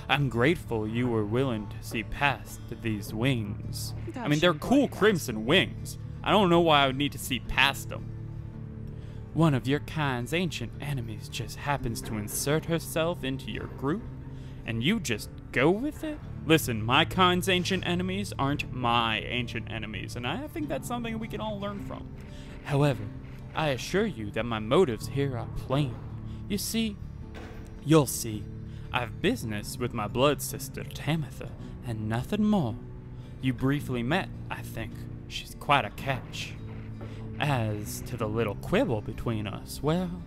Speaker 1: I'm grateful you were willing to see past these wings. I mean, they're cool crimson wings. I don't know why I would need to see past them. One of your kind's ancient enemies just happens to insert herself into your group, and you just go with it? Listen, my kind's ancient enemies aren't my ancient enemies, and I think that's something we can all learn from. However, I assure you that my motives here are plain. You see, you'll see, I've business with my blood sister, Tamitha, and nothing more. You briefly met, I think. She's quite a catch. As to the little quibble between us, well,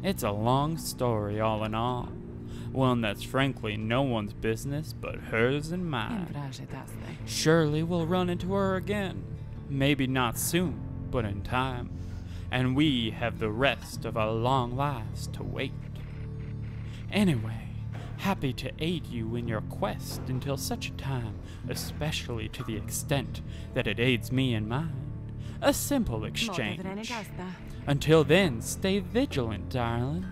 Speaker 1: it's a long story all in all. One that's frankly no one's business but hers and mine. Surely we'll run into her again. Maybe not soon, but in time. And we have the rest of our long lives to wait. Anyway, happy to aid you in your quest until such a time, especially to the extent that it aids me in mine. A simple exchange. Until then, stay vigilant, darling.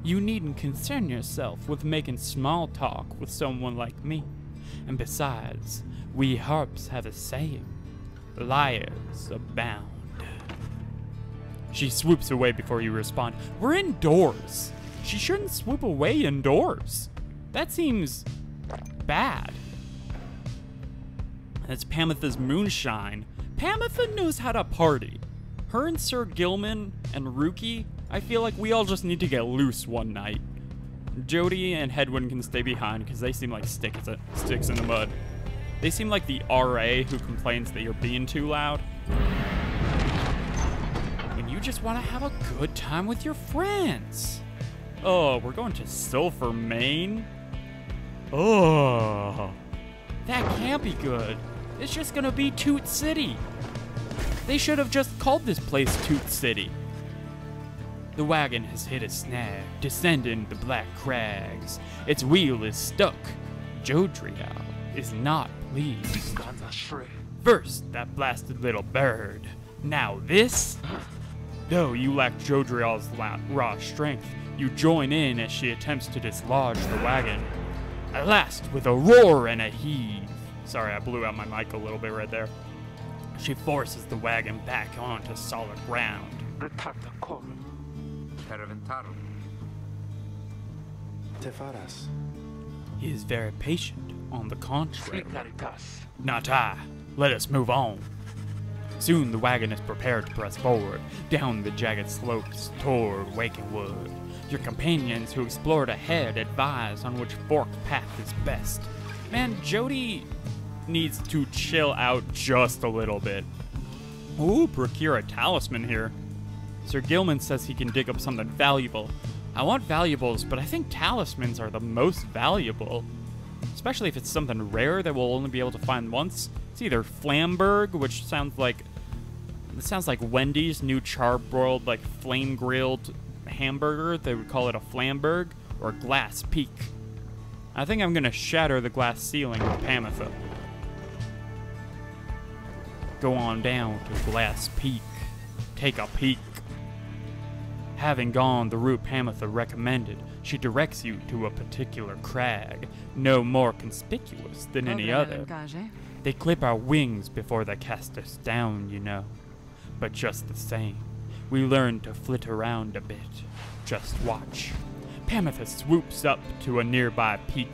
Speaker 1: You needn't concern yourself with making small talk with someone like me. And besides, we harps have a saying, liars abound. She swoops away before you respond. We're indoors. She shouldn't swoop away indoors. That seems bad. That's Pamitha's moonshine. Pamitha knows how to party. Her and Sir Gilman and Ruki, I feel like we all just need to get loose one night. Jody and Hedwin can stay behind because they seem like sticks in the mud. They seem like the RA who complains that you're being too loud. When you just want to have a good time with your friends. Oh, we're going to Sulphur, Maine? Oh, that can't be good. It's just gonna be Toot City. They should have just called this place Toot City. The wagon has hit a snag, descending the black crags. Its wheel is stuck. Jodriel is not pleased. First, that blasted little bird. Now this? Though you lack Jodriel's raw strength, you join in as she attempts to dislodge the wagon. At last, with a roar and a heave. Sorry, I blew out my mic a little bit right there. She forces the wagon back onto solid ground.
Speaker 3: Tefaras.
Speaker 1: He is very patient, on the contrary. Not I. Let us move on. Soon the wagon is prepared to press forward, down the jagged slopes toward Wakenwood. Your companions who explored ahead advise on which forked path is best. Man, Jody needs to chill out just a little bit. Ooh, procure a talisman here. Sir Gilman says he can dig up something valuable. I want valuables, but I think talismans are the most valuable. Especially if it's something rare that we'll only be able to find once. It's either Flamberg, which sounds like Wendy's new charbroiled, like flame-grilled hamburger. They would call it a Flamberg, or Glass Peak. I think I'm gonna shatter the glass ceiling with Pamitha. Go on down to Glass Peak. Take a peek. Having gone the route Pamitha recommended, she directs you to a particular crag, no more conspicuous than any other. They clip our wings before they cast us down, you know. But just the same, we learn to flit around a bit. Just watch. Pamitha swoops up to a nearby peak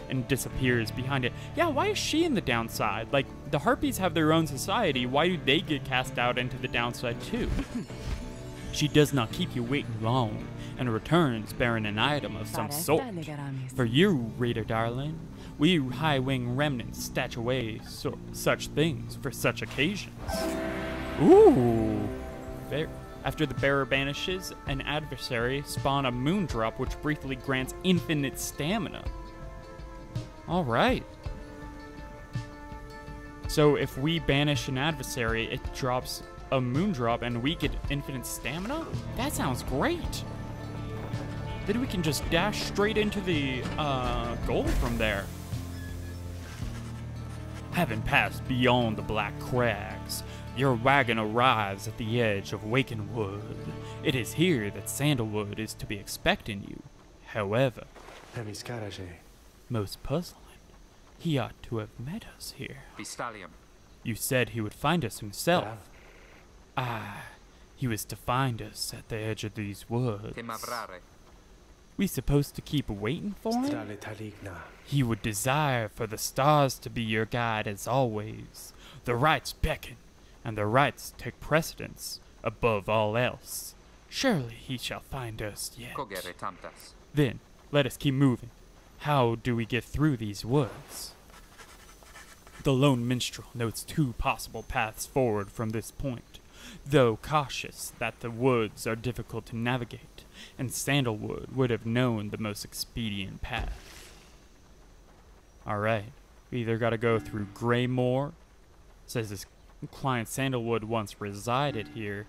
Speaker 1: and disappears behind it. Yeah, why is she in the downside? Like, the Harpies have their own society. Why do they get cast out into the downside too? She does not keep you waiting long and returns bearing an item of some sort. For you, reader darling, we high-wing remnants stash away such things for such occasions. Ooh! After the bearer banishes an adversary, spawn a moondrop which briefly grants infinite stamina. Alright. So if we banish an adversary, it drops a moondrop and we get infinite stamina? That sounds great! Then we can just dash straight into the goal from there. Having passed beyond the black crags, your wagon arrives at the edge of Wakenwood. It is here that Sandalwood is to be expecting you. However, most puzzling, he ought to have met us here. You said he would find us himself. Ah, he was to find us at the edge of these woods. We supposed to keep waiting for him? He would desire for the stars to be your guide as always. The rights beckon, and the rights take precedence above all else. Surely he shall find us yet. Then, let us keep moving. How do we get through these woods? The lone minstrel notes two possible paths forward from this point. though cautious that the woods are difficult to navigate, and Sandalwood would have known the most expedient path. Alright, we either gotta go through Greymoor. Says this client Sandalwood once resided here,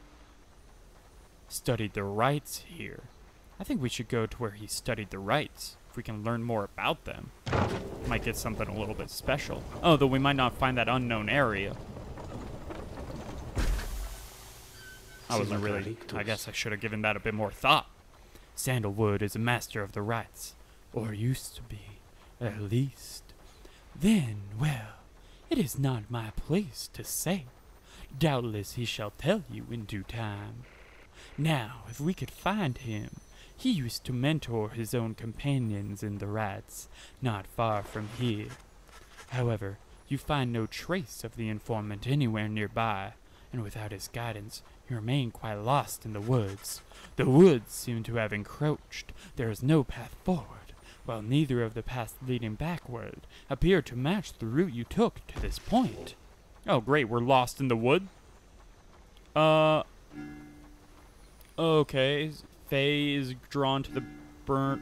Speaker 1: studied the rites here. I think we should go to where he studied the rites. If we can learn more about them, might get something a little bit special. Oh, though we might not find that unknown area. I wasn't really, I guess I should have given that a bit more thought. Sandalwood is a master of the rites, or used to be, at least.
Speaker 2: Then, well, it is not my place to say. Doubtless he shall tell you in due time. Now, if we could find him, he used to mentor his own companions in the rites, not far from here. However, you find no trace of the informant anywhere nearby, and without his guidance, you remain quite lost in the woods. The woods seem to have encroached. There is no path forward, while neither of the paths leading backward appear to match the route you took to this point.
Speaker 1: Oh, great, we're lost in the wood? Okay. Faye is drawn to the burnt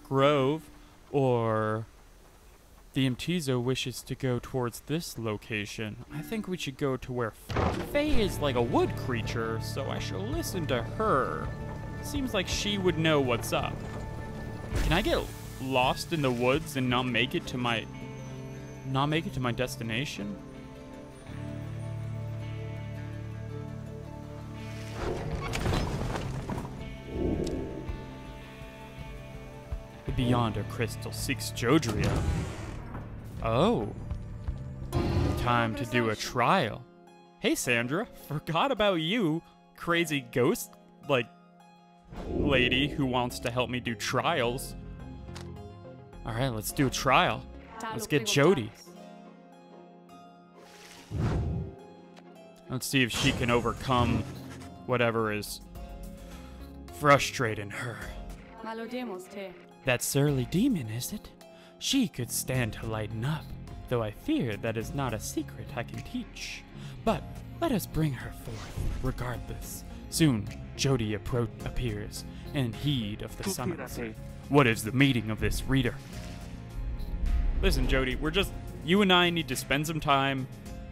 Speaker 1: grove, or the Mtizo wishes to go towards this location. I think we should go to where Faye is like a wood creature, so I shall listen to her. Seems like she would know what's up. Can I get lost in the woods and not make it to my destination? The Beyonder crystal seeks Jodria. Oh. Time to do a trial. Hey Sandra, forgot about you, crazy ghost, lady who wants to help me do trials. Alright, let's do a trial. Let's get Jody. Let's see if she can overcome whatever is frustrating her.
Speaker 2: That surly demon, is it? She could stand to lighten up, though I fear that is not a secret I can teach. But let us bring her forth, regardless. Soon, Jody appears, in heed of the summons. What is the meaning of this, reader?
Speaker 1: Listen, Jody, you and I need to spend some time.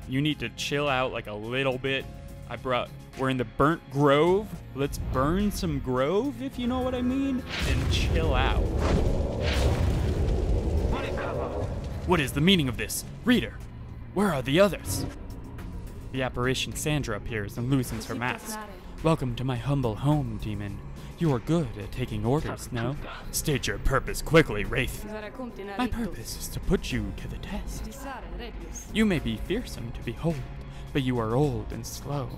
Speaker 1: You need to chill out like a little bit. We're in the burnt grove. Let's burn some grove, if you know what I mean, and chill out. What is the meaning of this? Reader, where are the others? The apparition Sandra appears and loosens her mask. Welcome to my humble home, demon. You are good at taking orders, no? State your purpose quickly, Wraith. My purpose is to put you to the test. You may be fearsome to behold, but you are old and slow.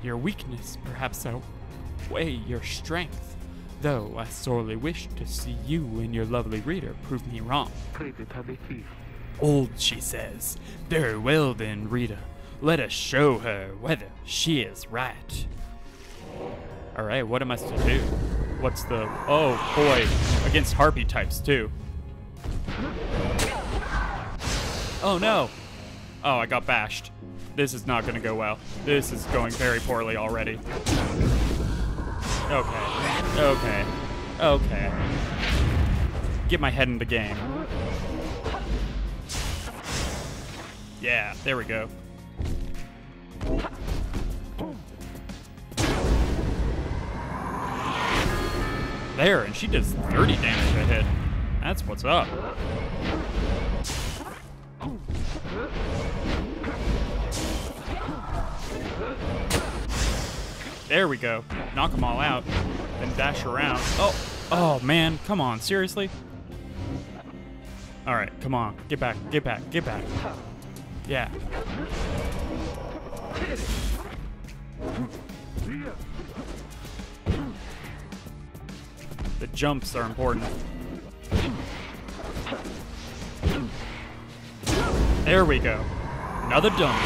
Speaker 1: Your weakness perhaps outweigh your strength, though I sorely wish to see you and your lovely reader prove me wrong. Old, she says. Very well then, reader. Let us show her whether she is right. Alright, what am I supposed to do? What's the... Oh, boy. Against harpy types, too. Oh, no. Oh, I got bashed. This is not going to go well. This is going very poorly already. Okay. Get my head in the game. Yeah, there we go. There, and she does 30 damage a hit. That's what's up. There we go. Knock them all out, then dash around. Oh man, come on, seriously? All right, come on, get back. Yeah. The jumps are important. There we go. Another dunk.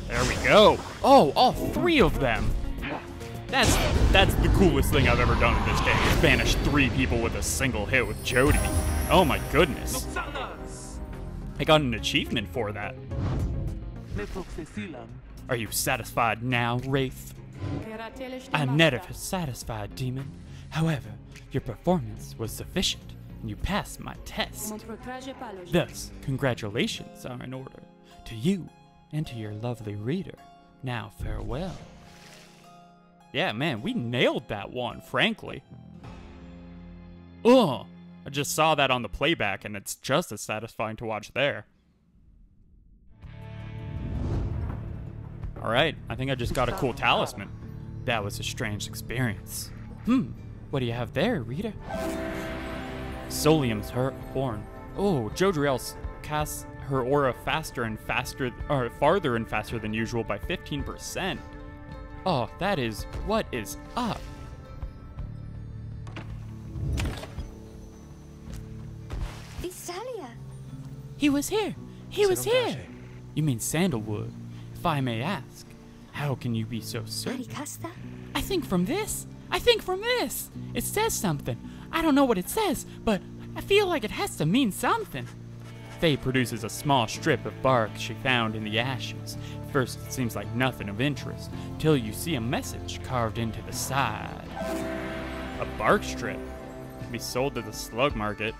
Speaker 1: There we go. Oh, all three of them. That's the coolest thing I've ever done in this game. Is banish 3 people with a single hit with Jody. Oh my goodness. I got an achievement for that. Are you satisfied now, Wraith? I'm never satisfied, demon. However, your performance was sufficient, and you passed my test. Thus, congratulations are in order to you and to your lovely reader. Now, farewell. Yeah, man, we nailed that one, frankly. Ugh! I just saw that on the playback, and it's just as satisfying to watch there. Alright, I think I just got a cool talisman. That was a strange experience. What do you have there, Rita? Solium's horn. Oh, Jodriel casts her aura farther and faster than usual by 15%. Oh, that is, what is up?
Speaker 5: Isalia.
Speaker 2: He was here. He was here.
Speaker 1: You mean Sandalwood? If I may ask, how can you be so certain?
Speaker 5: Maricasta?
Speaker 2: I think from this. It says something. I don't know what it says, but I feel like it has to mean something.
Speaker 1: Faye produces a small strip of bark she found in the ashes. At first, it seems like nothing of interest, till you see a message carved into the side. A bark strip? Can be sold to the slug market.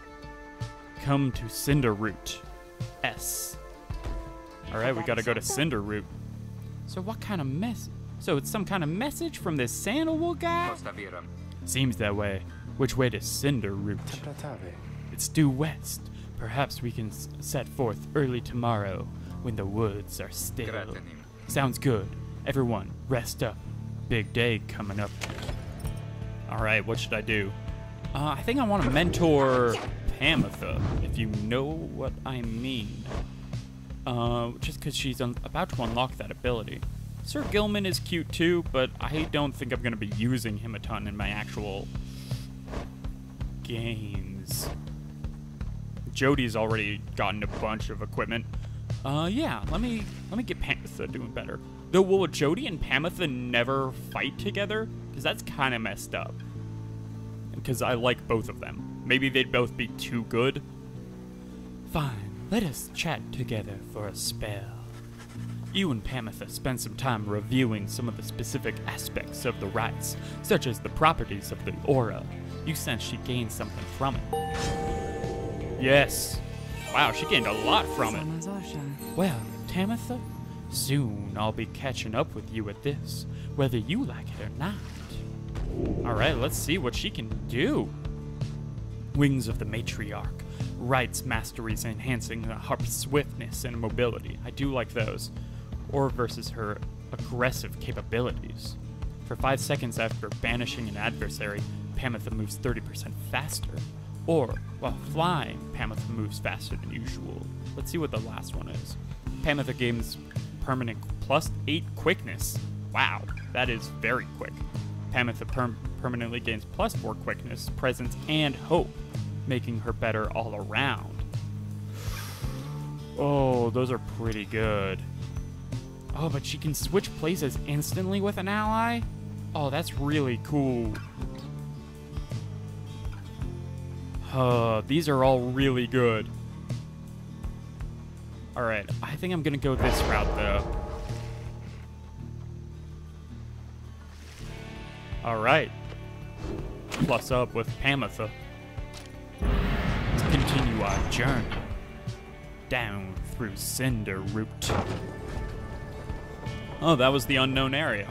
Speaker 1: Come to Cinderroot. S. Alright, we gotta go to Cinderroot.
Speaker 2: So what kind of message? So it's some kind of message from this Sandalwood guy?
Speaker 1: Seems that way. Which way to Cinderroot? It's due west. Perhaps we can set forth early tomorrow when the woods are still. Sounds good. Everyone, rest up. Big day coming up. Alright, what should I do? I think I want to mentor Pamitha, if you know what I mean. Just because she's about to unlock that ability. Sir Gilman is cute too, but I don't think I'm going to be using him a ton in my actual games. Jody's already gotten a bunch of equipment. Yeah, let me get Pamitha doing better. Though, will Jody and Pamitha never fight together? Because that's kind of messed up. Because I like both of them. Maybe they'd both be too good. Fine, let us chat together for a spell. You and Pamitha spend some time reviewing some of the specific aspects of the rites, such as the properties of the aura. You sense she gained something from it. Yes. Wow, she gained a lot from it. Well, Tamitha, soon I'll be catching up with you at this, whether you like it or not. Alright, let's see what she can do. Wings of the Matriarch. Rites masteries enhancing the harp's swiftness and mobility. I do like those. Or versus her aggressive capabilities. For 5 seconds after banishing an adversary, Pamitha moves 30% faster. Or, while flying, Pamitha moves faster than usual. Let's see what the last one is. Pamitha gains permanent +8 quickness. Wow, that is very quick. Pamitha permanently gains +4 quickness, presence, and hope, making her better all around. Oh, those are pretty good. Oh, but she can switch places instantly with an ally? Oh, that's really cool. These are all really good. Alright, I think I'm gonna go this route, though. Alright. Plus up with Pamitha. Let's continue our journey. Down through Cinderroot. Oh, that was the unknown area.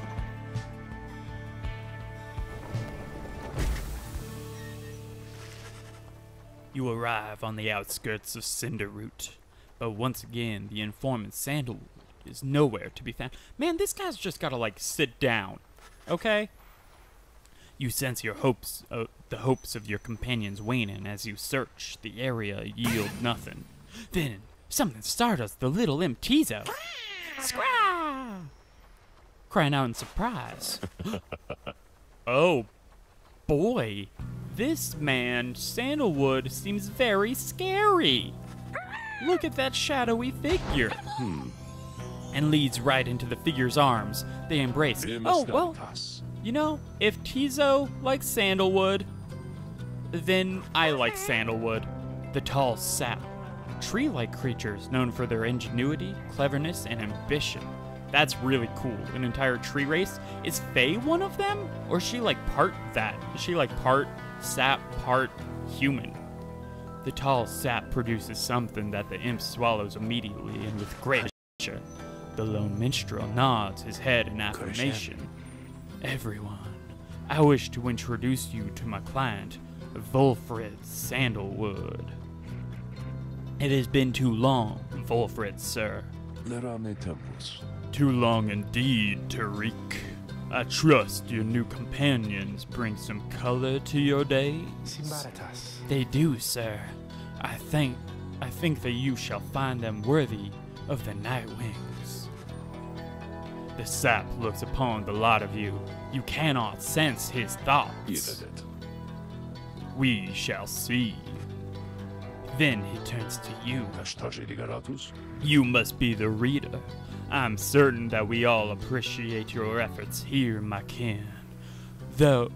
Speaker 1: You arrive on the outskirts of Cinderroot, but once again, the informant Sandalwood is nowhere to be found. Man, this guy's just gotta, like, sit down, okay? You sense the hopes of your companions waning as you search. The area yield nothing. Then, something startles the little imp Tizo. Scrah! Crying out in surprise. Oh, boy. This man, Sandalwood, seems very scary. Look at that shadowy figure. And leads right into the figure's arms. They embrace. Oh, well, you know, if Tizo likes Sandalwood, then I like Sandalwood. The tall sap tree-like creatures known for their ingenuity, cleverness, and ambition. That's really cool. An entire tree race. Is Faye one of them? Or is she like part that? Is she like part sap, part human? The tall sap produces something that the imp swallows immediately and with great pleasure. The lone minstrel nods his head in affirmation. Everyone, I wish to introduce you to my client, Wolfred Sandalwood. It has been too long, Wolfred, sir.
Speaker 5: Lerame tempus.
Speaker 1: Too long indeed, Tariq. I trust your new companions bring some color to your days.
Speaker 3: Simbaratas.
Speaker 1: They do, sir. I think that you shall find them worthy of the Night Wings. The sap looks upon the lot of you. You cannot sense his thoughts. We shall see. Then he turns to you. You must be the reader. I'm certain that we all appreciate your efforts here, my kin. Though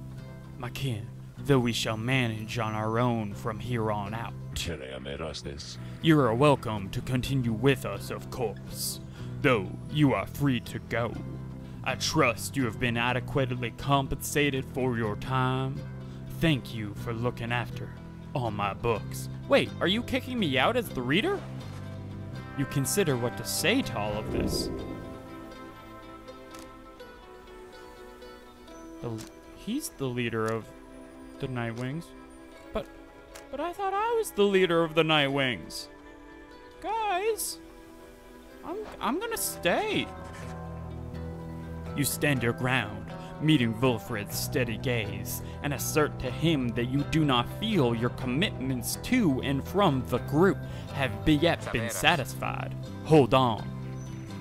Speaker 1: we shall manage on our own from here on out. You are welcome to continue with us, of course, though you are free to go. I trust you have been adequately compensated for your time. Thank you for looking after all my books. Wait, are you kicking me out as the reader? You consider what to say to all of this. He's the leader of the Nightwings. But I thought I was the leader of the Nightwings. Guys, I'm gonna stay. You stand your ground, meeting Wolfred's steady gaze, and assert to him that you do not feel your commitments to and from the group have yet been satisfied. Hold on.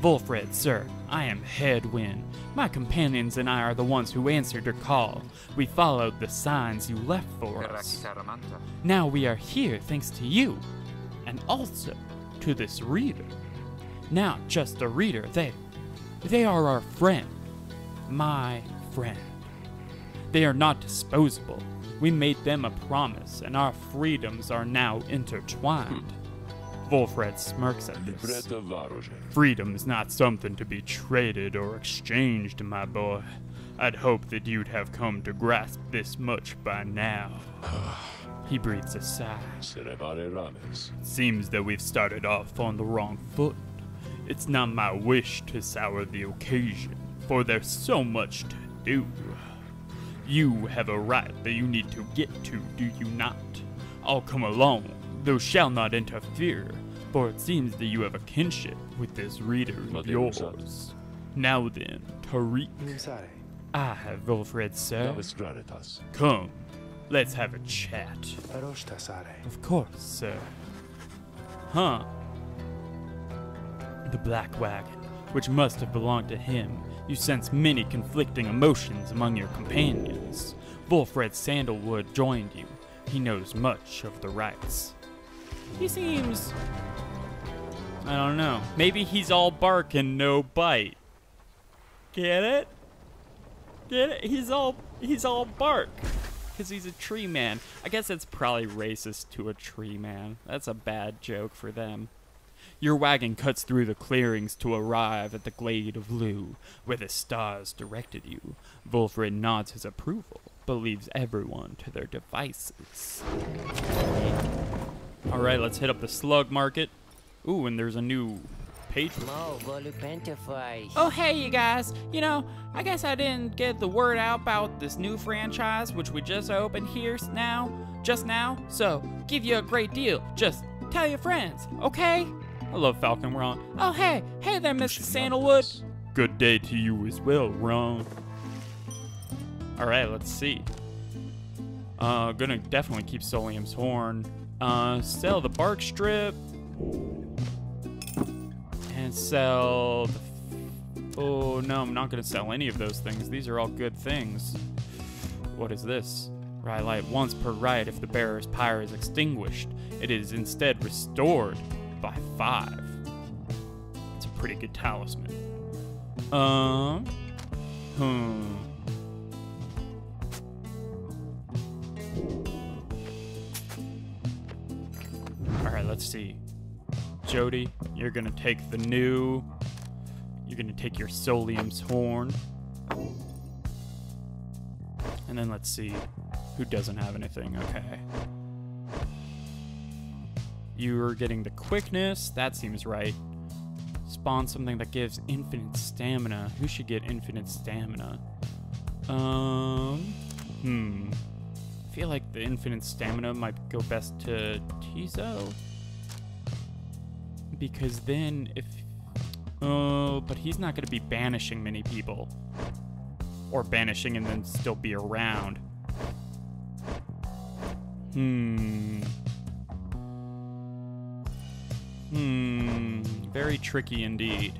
Speaker 1: Wolfred, sir, I am Headwind. My companions and I are the ones who answered your call. We followed the signs you left for us. Now we are here thanks to you, and also to this reader. Not just a reader, they are our friend. My friend. They are not disposable. We made them a promise, and our freedoms are now intertwined. Wolfred smirks at this. Freedom is not something to be traded or exchanged, my boy. I'd hope that you'd have come to grasp this much by now. He breathes a sigh. Seems that we've started off on the wrong foot. It's not my wish to sour the occasion, for there's so much to do. You have a right that you need to get to, do you not? I'll come along, though shall not interfere, for it seems that you have a kinship with this reader of yours. Now then, Tariq. I have Wolfred, sir. Come, let's have a chat. Of course, sir. Huh. The Black Wagon, which must have belonged to him. You sense many conflicting emotions among your companions. Wolfred Sandalwood joined you. He knows much of the rights. He seems... I don't know. Maybe he's all bark and no bite. Get it? Get it? He's all bark. Because he's a tree man. I guess it's probably racist to a tree man. That's a bad joke for them. Your wagon cuts through the clearings to arrive at the glade of Lugh, where the stars directed you. Wolfred nods his approval, but leaves everyone to their devices. Alright, let's hit up the slug market. Ooh, and there's a new patron.
Speaker 2: Oh, hey, you guys. You know, I guess I didn't get the word out about this new franchise, which we just opened here just now. So, give you a great deal. Just tell your friends, okay?
Speaker 1: I love Falcon Ron.
Speaker 2: Oh, hey there, Mr. Sandalwood.
Speaker 1: Good day to you as well, Ron. Alright, let's see. Gonna definitely keep Solium's horn. Sell the bark strip. And sell the... Oh, no, I'm not gonna sell any of those things. These are all good things. What is this? Rhylight once per rite if the bearer's pyre is extinguished. It is instead restored by 5. It's a pretty good talisman. Alright, let's see. Jody, you're gonna take the new. You're gonna take your Solium's horn. And then let's see who doesn't have anything. Okay. You're getting the quickness. That seems right. Spawn something that gives infinite stamina. Who should get infinite stamina? I feel like the infinite stamina might go best to Tizo. Because then if... Oh, but he's not going to be banishing many people. Or banishing and then still be around. Very tricky indeed.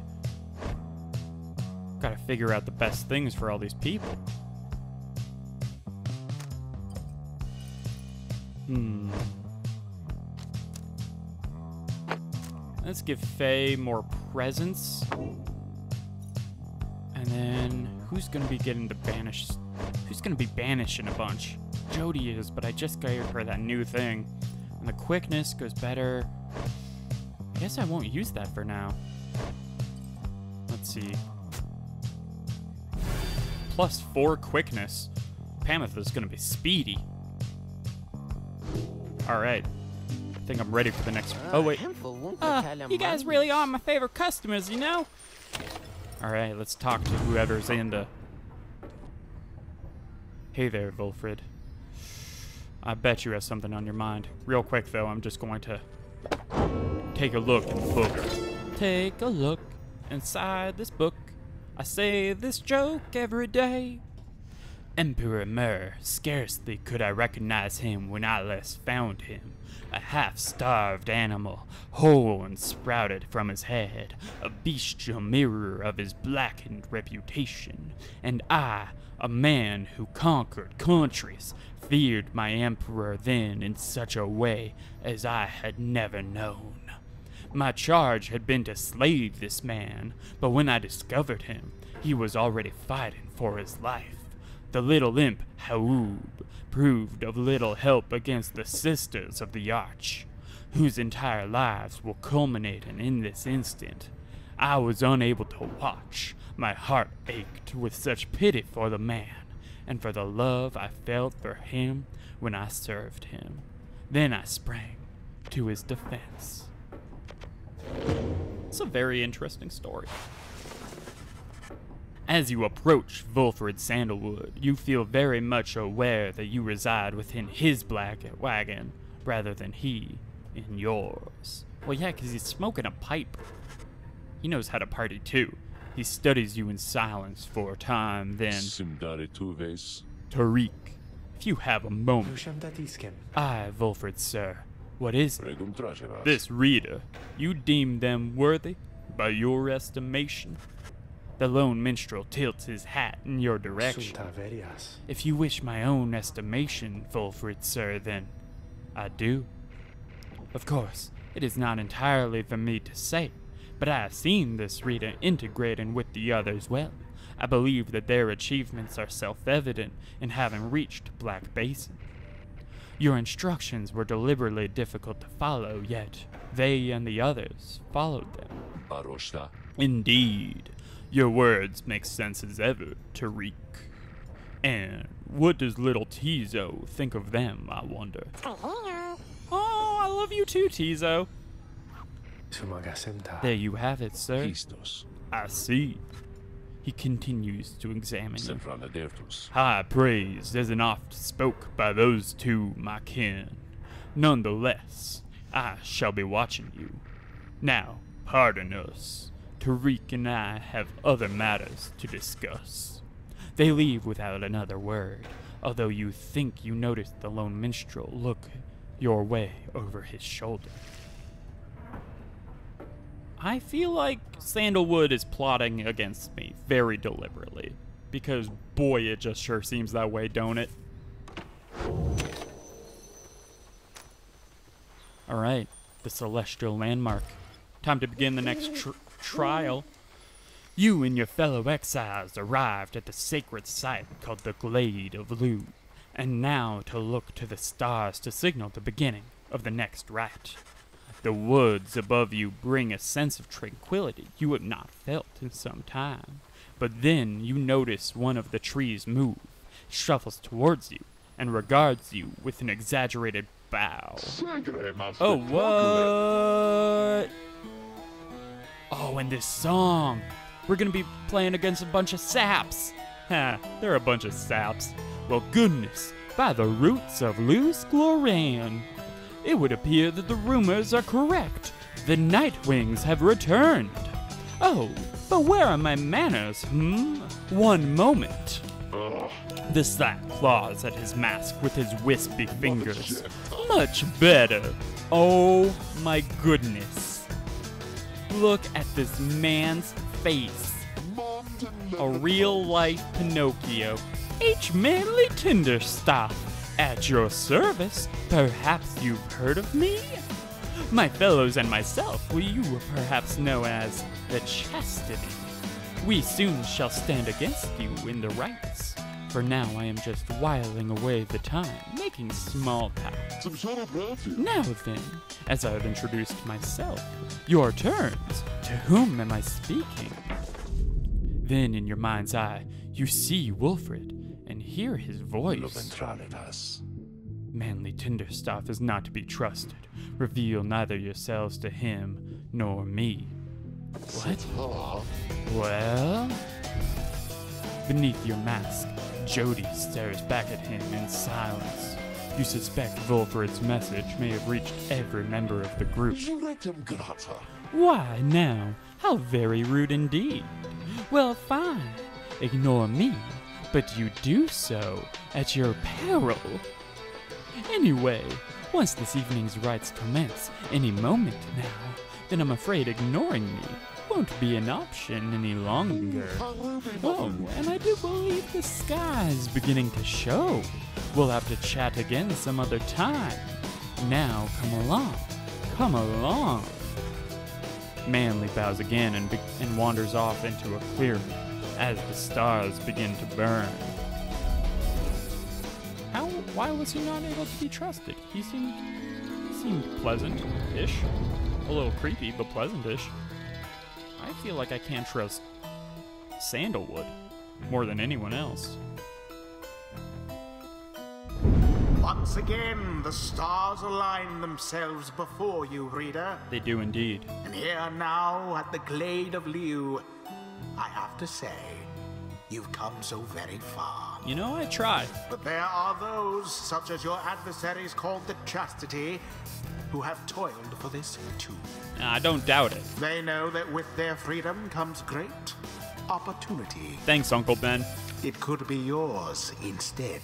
Speaker 1: Gotta figure out the best things for all these people. Let's give Faye more presence. And then, who's gonna be getting the banish? Who's gonna be banishing a bunch? Jody is, but I just gave her that new thing. And the quickness goes better. I guess I won't use that for now. Let's see. +4 quickness. Pamitha's gonna be speedy. Alright. I think I'm ready for the next... Oh, wait.
Speaker 2: You guys really are my favorite customers, you know?
Speaker 1: Alright, let's talk to whoever's in the... Hey there, Wilfred. I bet you have something on your mind. Real quick, though, I'm just going to take a look in the book.
Speaker 2: Take a look inside this book. I say this joke every day.
Speaker 1: Emperor Myrrh, scarcely could I recognize him when I last found him. A half-starved animal, whole and sprouted from his head, a bestial mirror of his blackened reputation. And I, a man who conquered countries, feared my emperor then in such a way as I had never known. My charge had been to slay this man, but when I discovered him, he was already fighting for his life. The little imp, Haoub, proved of little help against the Sisters of the Arch, whose entire lives will culminate in this instant. I was unable to watch. My heart ached with such pity for the man, and for the love I felt for him when I served him. Then I sprang to his defense. It's a very interesting story. As you approach Wilfred Sandalwood, you feel very much aware that you reside within his black wagon, rather than he in yours. Well, yeah, because he's smoking a pipe. He knows how to party, too. He studies you in silence for a time, then... Tariq, if you have a moment... Aye, Wilfred, sir. What is it? This reader, you deem them worthy, by your estimation? The lone minstrel tilts his hat in your direction. If you wish my own estimation, Wilfred, sir, then I do. Of course, it is not entirely for me to say, but I have seen this reader integrating with the others well. I believe that their achievements are self-evident in having reached Black Basin. Your instructions were deliberately difficult to follow, yet they and the others followed them. Indeed. Your words make sense as ever, Tariq. And what does little Tizo think of them, I wonder?
Speaker 2: Oh, I love you too, Tizo.
Speaker 1: There you have it, sir. I see. He continues to examine you. High praise isn't oft spoke by those two, my kin. Nonetheless, I shall be watching you. Now, pardon us. Tariq and I have other matters to discuss. They leave without another word, although you think you notice the lone minstrel look your way over his shoulder. I feel like Sandalwood is plotting against me very deliberately, because boy, it just sure seems that way, don't it? Alright, the Celestial Landmark. Time to begin the next trial. You and your fellow exiles arrived at the sacred site called the Glade of Lu, and now to look to the stars to signal the beginning of the next rite. The woods above you bring a sense of tranquility you have not felt in some time. But then you notice one of the trees move, shuffles towards you, and regards you with an exaggerated bow. Oh, what? Oh, and this song. We're gonna be playing against a bunch of saps. Ha, they're a bunch of saps. Well, goodness, by the roots of Luz Gloran. It would appear that the rumors are correct. The Nightwings have returned. Oh, but where are my manners, One moment. The sap claws at his mask with his wispy fingers. Much better. Oh my goodness. Look at this man's face. A real-life Pinocchio. H. Manly Tinderstaff. At your service. Perhaps you've heard of me? My fellows and myself, who you perhaps know as the Chastity. We soon shall stand against you in the rights. For now I am just whiling away the time, making small talk. Now then, as I have introduced myself, your turns. To whom am I speaking? Then in your mind's eye, you see Wilfred and hear his voice. Manly Tinderstaff is not to be trusted. Reveal neither yourselves to him nor me. What? Well? Beneath your mask, Jody stares back at him in silence. You suspect Wilfred's message may have reached every member of the group. Why now? How very rude indeed. Well, fine. Ignore me, but you do so at your peril. Anyway, once this evening's rites commence, any moment now, then I'm afraid ignoring me won't be an option any longer. Oh, and I do believe the sky's beginning to show. We'll have to chat again some other time. Now, come along. Come along. Manly bows again and wanders off into a clearing as the stars begin to burn. Why was he not able to be trusted? He seemed pleasant-ish. A little creepy, but pleasant-ish. I feel like I can't trust Sandalwood more than anyone else.
Speaker 4: Once again, the stars align themselves before you, reader.
Speaker 1: They do indeed.
Speaker 4: And here now, at the Glade of Liu, I have to say, you've come so very far.
Speaker 1: You know, I try.
Speaker 4: But there are those, such as your adversaries called the Chastity, who have toiled for this too.
Speaker 1: I don't doubt it.
Speaker 4: They know that with their freedom comes great opportunity.
Speaker 1: Thanks, Uncle Ben.
Speaker 4: It could be yours instead.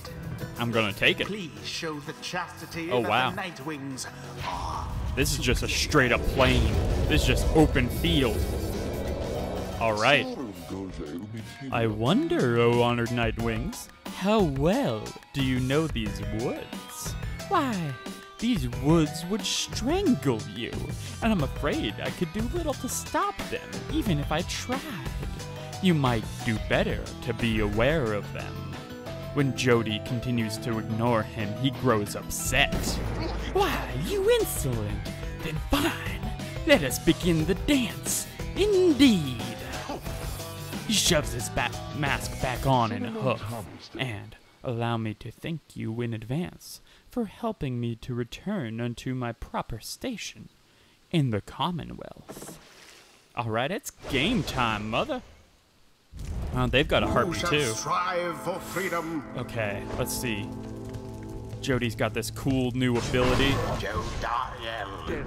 Speaker 1: I'm gonna take it.
Speaker 4: Please show the Chastity
Speaker 1: Oh,
Speaker 4: that
Speaker 1: wow.
Speaker 4: the Nightwings are.
Speaker 1: This is just a straight up plain. This is just open field. Alright. I wonder, O honored Nightwings, how well do you know these woods? Why, these woods would strangle you, and I'm afraid I could do little to stop them, even if I tried. You might do better to be aware of them. When Jody continues to ignore him, he grows upset. Why, you insolent! Then fine, let us begin the dance. Indeed. He shoves his mask back on in a hoof. And allow me to thank you in advance for helping me to return unto my proper station in the Commonwealth. Alright, it's game time, mother. They've got a harpy
Speaker 4: Who
Speaker 1: too.
Speaker 4: shall strive for freedom?
Speaker 1: Okay, let's see. Jody's got this cool new ability.
Speaker 4: Jodariel.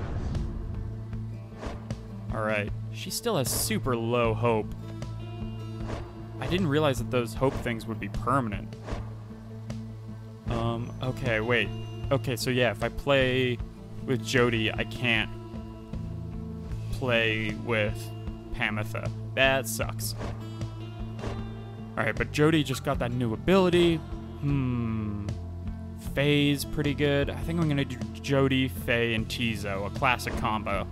Speaker 1: Alright, she still has super low hope. I didn't realize that those hope things would be permanent. Okay, wait. Okay, so yeah, if I play with Jody, I can't play with Pamitha. That sucks. Alright, but Jody just got that new ability. Faye's pretty good. I think I'm gonna do Jody, Faye, and Tizo, a classic combo.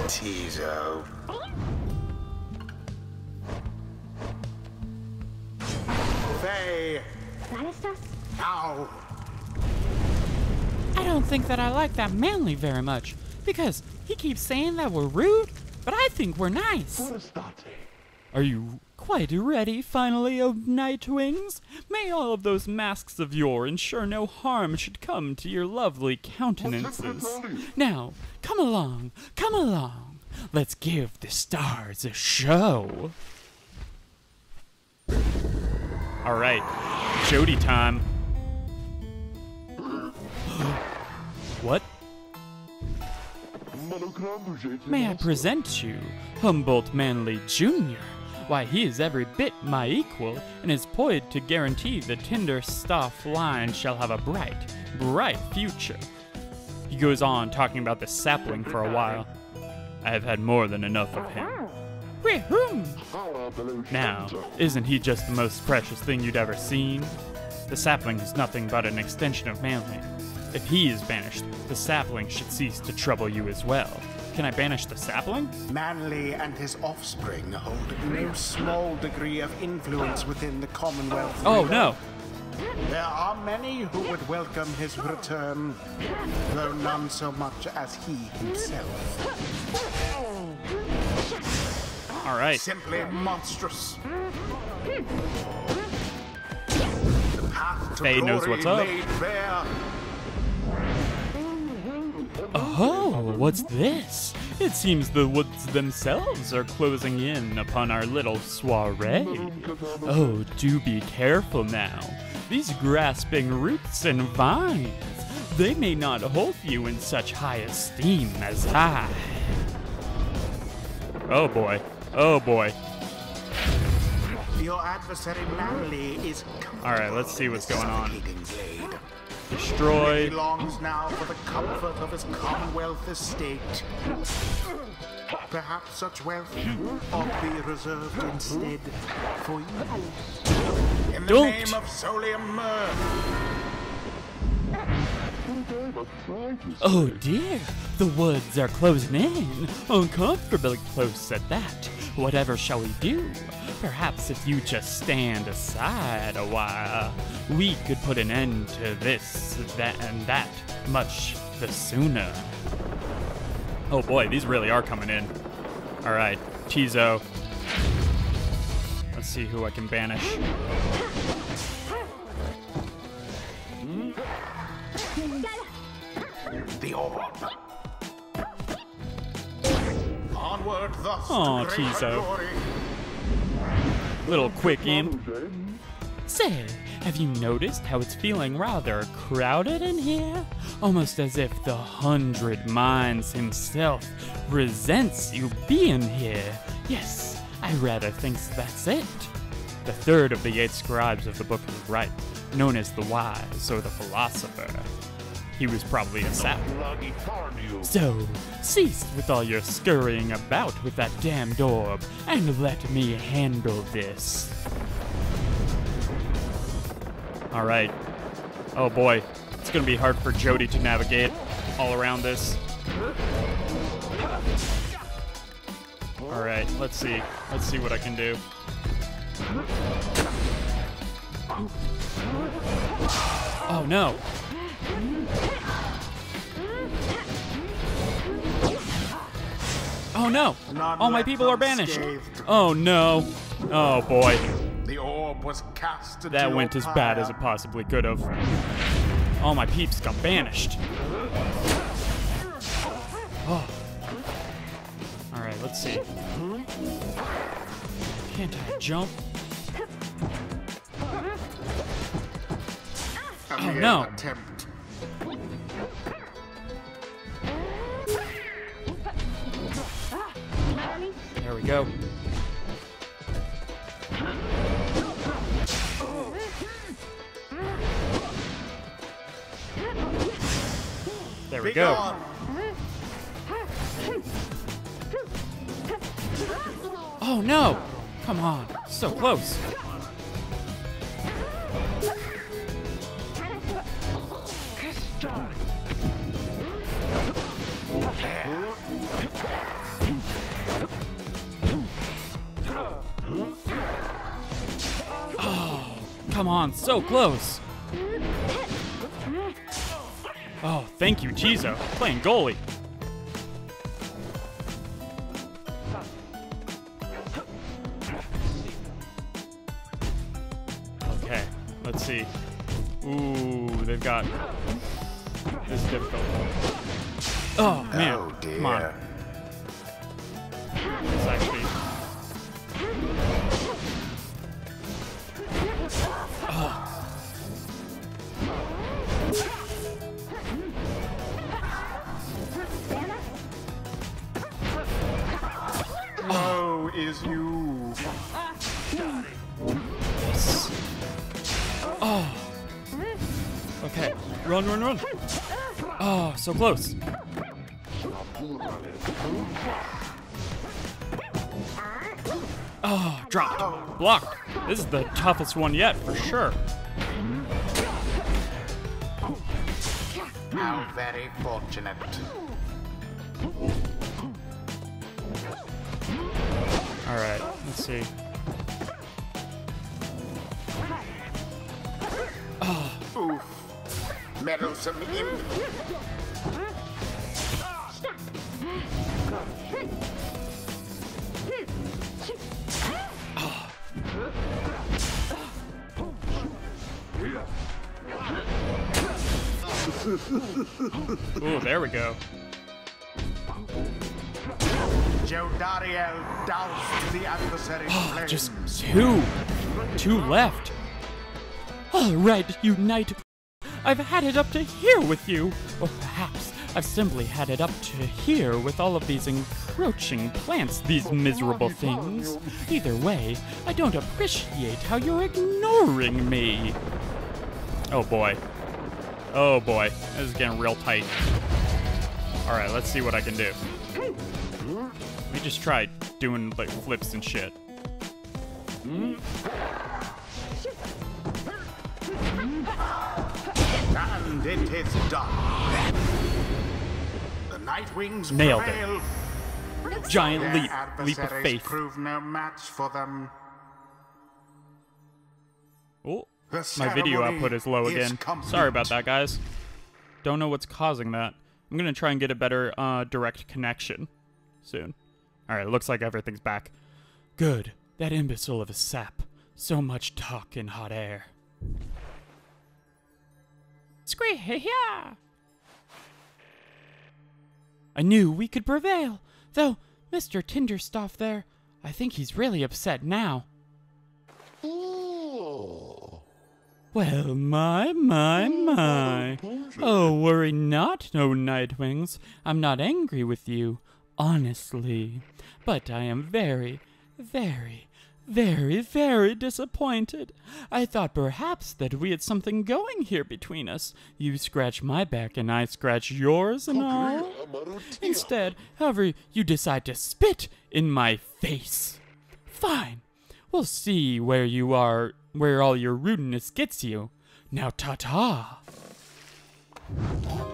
Speaker 4: Tizo. Faye. Ow.
Speaker 2: I don't think that I like that Manly very much. Because he keeps saying that we're rude, but I think we're nice.
Speaker 1: Are you quite ready, finally, O Nightwings? May all of those masks of yours ensure no harm should come to your lovely countenances. Now, come along, come along. Let's give the stars a show. All right, Jody time. What? May I present you Humboldt Manley Jr.? Why, he is every bit my equal, and is poised to guarantee the tender staff line shall have a bright, bright future. He goes on talking about the sapling for a while. I have had more than enough of him. Now, isn't he just the most precious thing you'd ever seen? The sapling is nothing but an extension of Manley. If he is banished, the sapling should cease to trouble you as well. Can I banish the sapling?
Speaker 4: Manley and his offspring hold no small degree of influence within the Commonwealth.
Speaker 1: Oh, no.
Speaker 4: There are many who would welcome his return, though none so much as he himself.
Speaker 1: All right.
Speaker 4: Simply monstrous. The path to
Speaker 1: Faye knows
Speaker 4: glory
Speaker 1: what's up.
Speaker 4: laid bare.
Speaker 1: Oh, what's this? It seems the woods themselves are closing in upon our little soiree. Oh, do be careful now. These grasping roots and vines, they may not hold you in such high esteem as I. Oh boy, oh boy.
Speaker 4: Your adversary Manley is
Speaker 1: All right, let's see what's going on.
Speaker 4: suffocating blade.
Speaker 1: Destroy.
Speaker 4: He longs now for the comfort of his Commonwealth estate. Perhaps such wealth ought be reserved instead for you. In the
Speaker 1: Don't.
Speaker 4: name of Solium Myrrh.
Speaker 1: Oh dear, the woods are closing in, uncomfortably close at that. Whatever shall we do? Perhaps if you just stand aside a while, we could put an end to this, that, and that much the sooner. Oh boy, these really are coming in. All right, Tizo. Let's see who I can banish.
Speaker 4: The orb. Onward thus
Speaker 1: Aw,
Speaker 4: to greater
Speaker 1: Tizo.
Speaker 4: glory.
Speaker 1: Little quick imp. Say, have you noticed how it's feeling rather crowded in here? Almost as if the 100 Minds himself resents you being here. Yes, I rather think that's it. The third of the 8 scribes of the Book of Right, known as the Wise or the Philosopher. He was probably a sap. So, cease with all your scurrying about with that damned orb, and let me handle this. Alright. Oh boy. It's gonna be hard for Jody to navigate all around this. Alright, let's see. Let's see what I can do. Oh no! Oh no!
Speaker 4: None
Speaker 1: All my
Speaker 4: left
Speaker 1: people are banished!
Speaker 4: unscathed.
Speaker 1: Oh no! Oh boy.
Speaker 4: The orb was cast into
Speaker 1: That went as bad as it
Speaker 4: pyre.
Speaker 1: possibly could have. All my peeps got banished. Oh. Alright, let's see. Can't I jump?
Speaker 4: A
Speaker 1: Oh,
Speaker 4: mere
Speaker 1: no.
Speaker 4: attempt.
Speaker 1: There we go. There we
Speaker 4: Be
Speaker 1: go.
Speaker 4: gone.
Speaker 1: Oh no! Come on, so close. Oh, come on, so close. Oh, thank you, Tizo, playing goalie. see. Ooh, they've got... This is difficult. Oh, man.
Speaker 4: Oh, dear.
Speaker 1: Come on. It's actually...
Speaker 4: Woe is you.
Speaker 1: Oh. Okay. Run, run, run. Oh, so close. Oh, dropped. Blocked. This is the toughest one yet, for sure.
Speaker 4: How very fortunate.
Speaker 1: Alright, let's see.
Speaker 4: Oof. Meddlesome imp.
Speaker 1: Ooh, there we go.
Speaker 4: Jodariel doused the adversary's flames.
Speaker 1: Just two left. All right, you knight. I've had it up to here with you. Or perhaps I've simply had it up to here with all of these encroaching plants, these miserable things. Either way, I don't appreciate how you're ignoring me. Oh boy. Oh boy. This is getting real tight. Alright, let's see what I can do. We just tried doing like flips and shit.
Speaker 4: And it is done. The Nightwings
Speaker 1: Nailed it.
Speaker 4: prevail.
Speaker 1: Giant
Speaker 4: Their
Speaker 1: leap of
Speaker 4: adversaries
Speaker 1: faith.
Speaker 4: prove no match for them.
Speaker 1: Oh,
Speaker 4: The
Speaker 1: my video
Speaker 4: ceremony
Speaker 1: output is low
Speaker 4: is
Speaker 1: again.
Speaker 4: complete.
Speaker 1: Sorry about that, guys. Don't know what's causing that. I'm gonna try and get a better direct connection soon. Alright, looks like everything's back. Good. That imbecile of a sap. So much talk in hot air.
Speaker 2: Scree-ya! I knew we could prevail, though Mr. Tinderstoff there, I think he's really upset now. Well, my. Oh, worry not, no Nightwings. I'm not angry with you, honestly. But I am very, very disappointed. I thought perhaps that we had something going here between us. You scratch my back and I scratch yours and all. Instead, however, you decide to spit in my face. Fine. We'll see where you are, where all your rudeness gets you. Now ta-ta.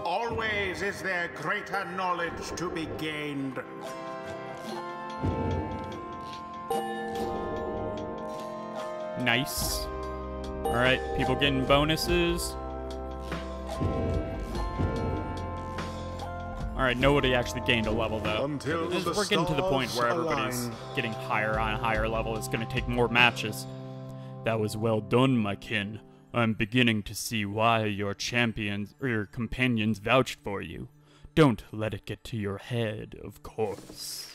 Speaker 4: Always is there greater knowledge to be gained.
Speaker 1: Nice. Alright, people getting bonuses. Alright, nobody actually gained a level though.
Speaker 3: Until the
Speaker 1: We're getting to the point where
Speaker 3: stars
Speaker 1: everybody's
Speaker 3: align.
Speaker 1: getting higher on a higher level. It's going to take more matches. That was well done, my kin. I'm beginning to see why your champions or your companions vouched for you. Don't let it get to your head, of course.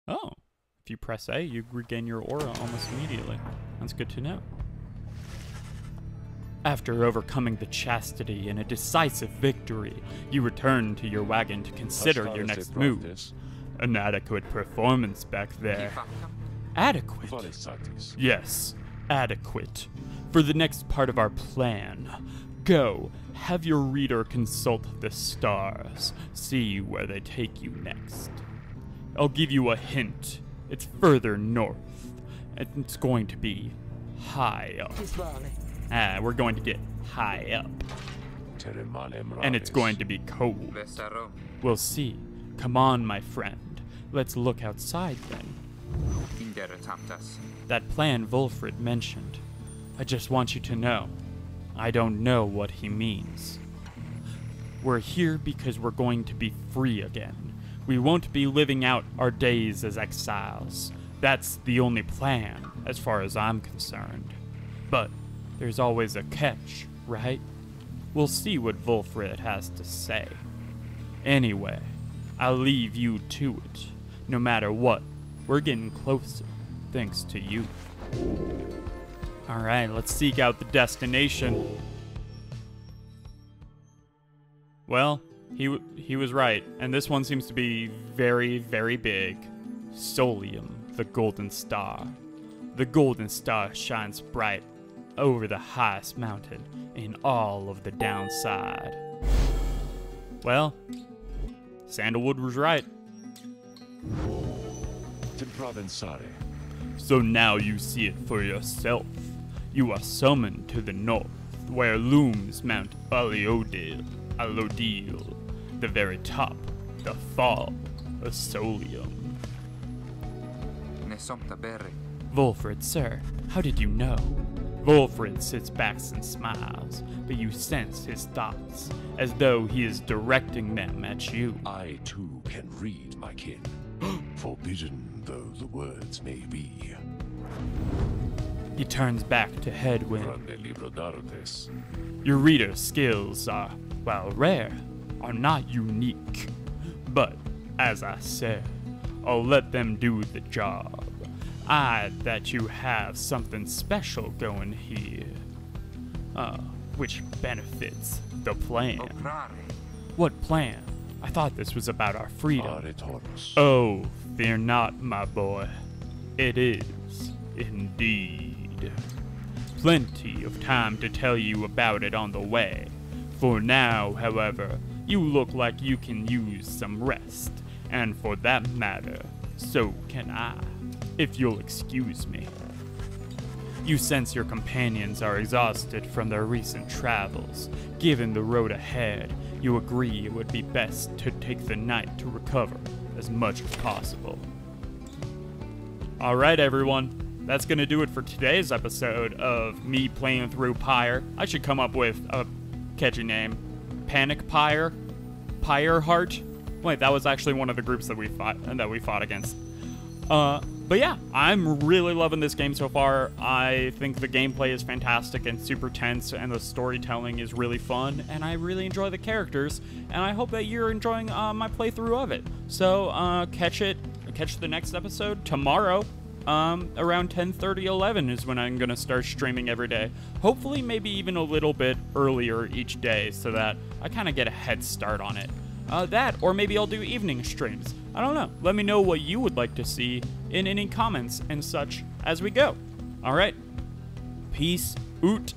Speaker 1: Oh, if you press A, you regain your aura almost immediately. That's good to know. After overcoming the chastity in a decisive victory, you return to your wagon to consider your next move. An adequate performance back there. Adequate? Yes, adequate. For the next part of our plan, go, have your reader consult the stars, see where they take you next. I'll give you a hint. It's further north. It's going to be high up. We're going to get high up. And it's going to be cold. We'll see. Come on, my friend. Let's look outside then. That plan Wolfred mentioned. I just want you to know. I don't know what he means. We're here because we're going to be free again. We won't be living out our days as exiles. That's the only plan, as far as I'm concerned. But there's always a catch, right? We'll see what Wolfred has to say. Anyway, I'll leave you to it. No matter what, we're getting closer, thanks to you. Alright, let's seek out the destination. Well, he was right, and this one seems to be very, very big. Solium, the Golden Star. The Golden Star shines bright over the highest mountain in all of the downside. Well, Sandalwood was right.
Speaker 5: Temprovensare.
Speaker 1: So now you see it for yourself. You are summoned to the north, where looms Mount Alodil, the very top, the fall of Solium. Wolfred, sir, how did you know? Wolfred sits back and smiles, but you sense his thoughts, as though he is directing them at you.
Speaker 5: I too can read, my kin. Forbidden though the words may be.
Speaker 1: He turns back to Headwind.
Speaker 5: From the libro d'artes.
Speaker 1: Your reader skills are, while rare, are not unique. But, as I said, I'll let them do the job. That you have something special going here. Which benefits the plan. What plan? I thought this was about our freedom.
Speaker 5: Aretorus.
Speaker 1: Oh, fear not, my boy. It is, indeed. Plenty of time to tell you about it on the way. For now, however, you look like you can use some rest. And for that matter, so can I. If you'll excuse me. You sense your companions are exhausted from their recent travels. Given the road ahead, you agree it would be best to take the night to recover as much as possible. Alright everyone, that's gonna do it for today's episode of me playing through PYRE. I should come up with a catchy name. Panic PYRE? PYRE Heart? Wait, that was actually one of the groups that we fought against. But yeah, I'm really loving this game so far. I think the gameplay is fantastic and super tense, and the storytelling is really fun, and I really enjoy the characters, and I hope that you're enjoying my playthrough of it. So catch the next episode tomorrow. Around 10:30, 11 is when I'm gonna start streaming every day. Hopefully, maybe even a little bit earlier each day, so that I kind of get a head start on it. Or maybe I'll do evening streams. I don't know. Let me know what you would like to see in any comments and such as we go. All right. Peace out.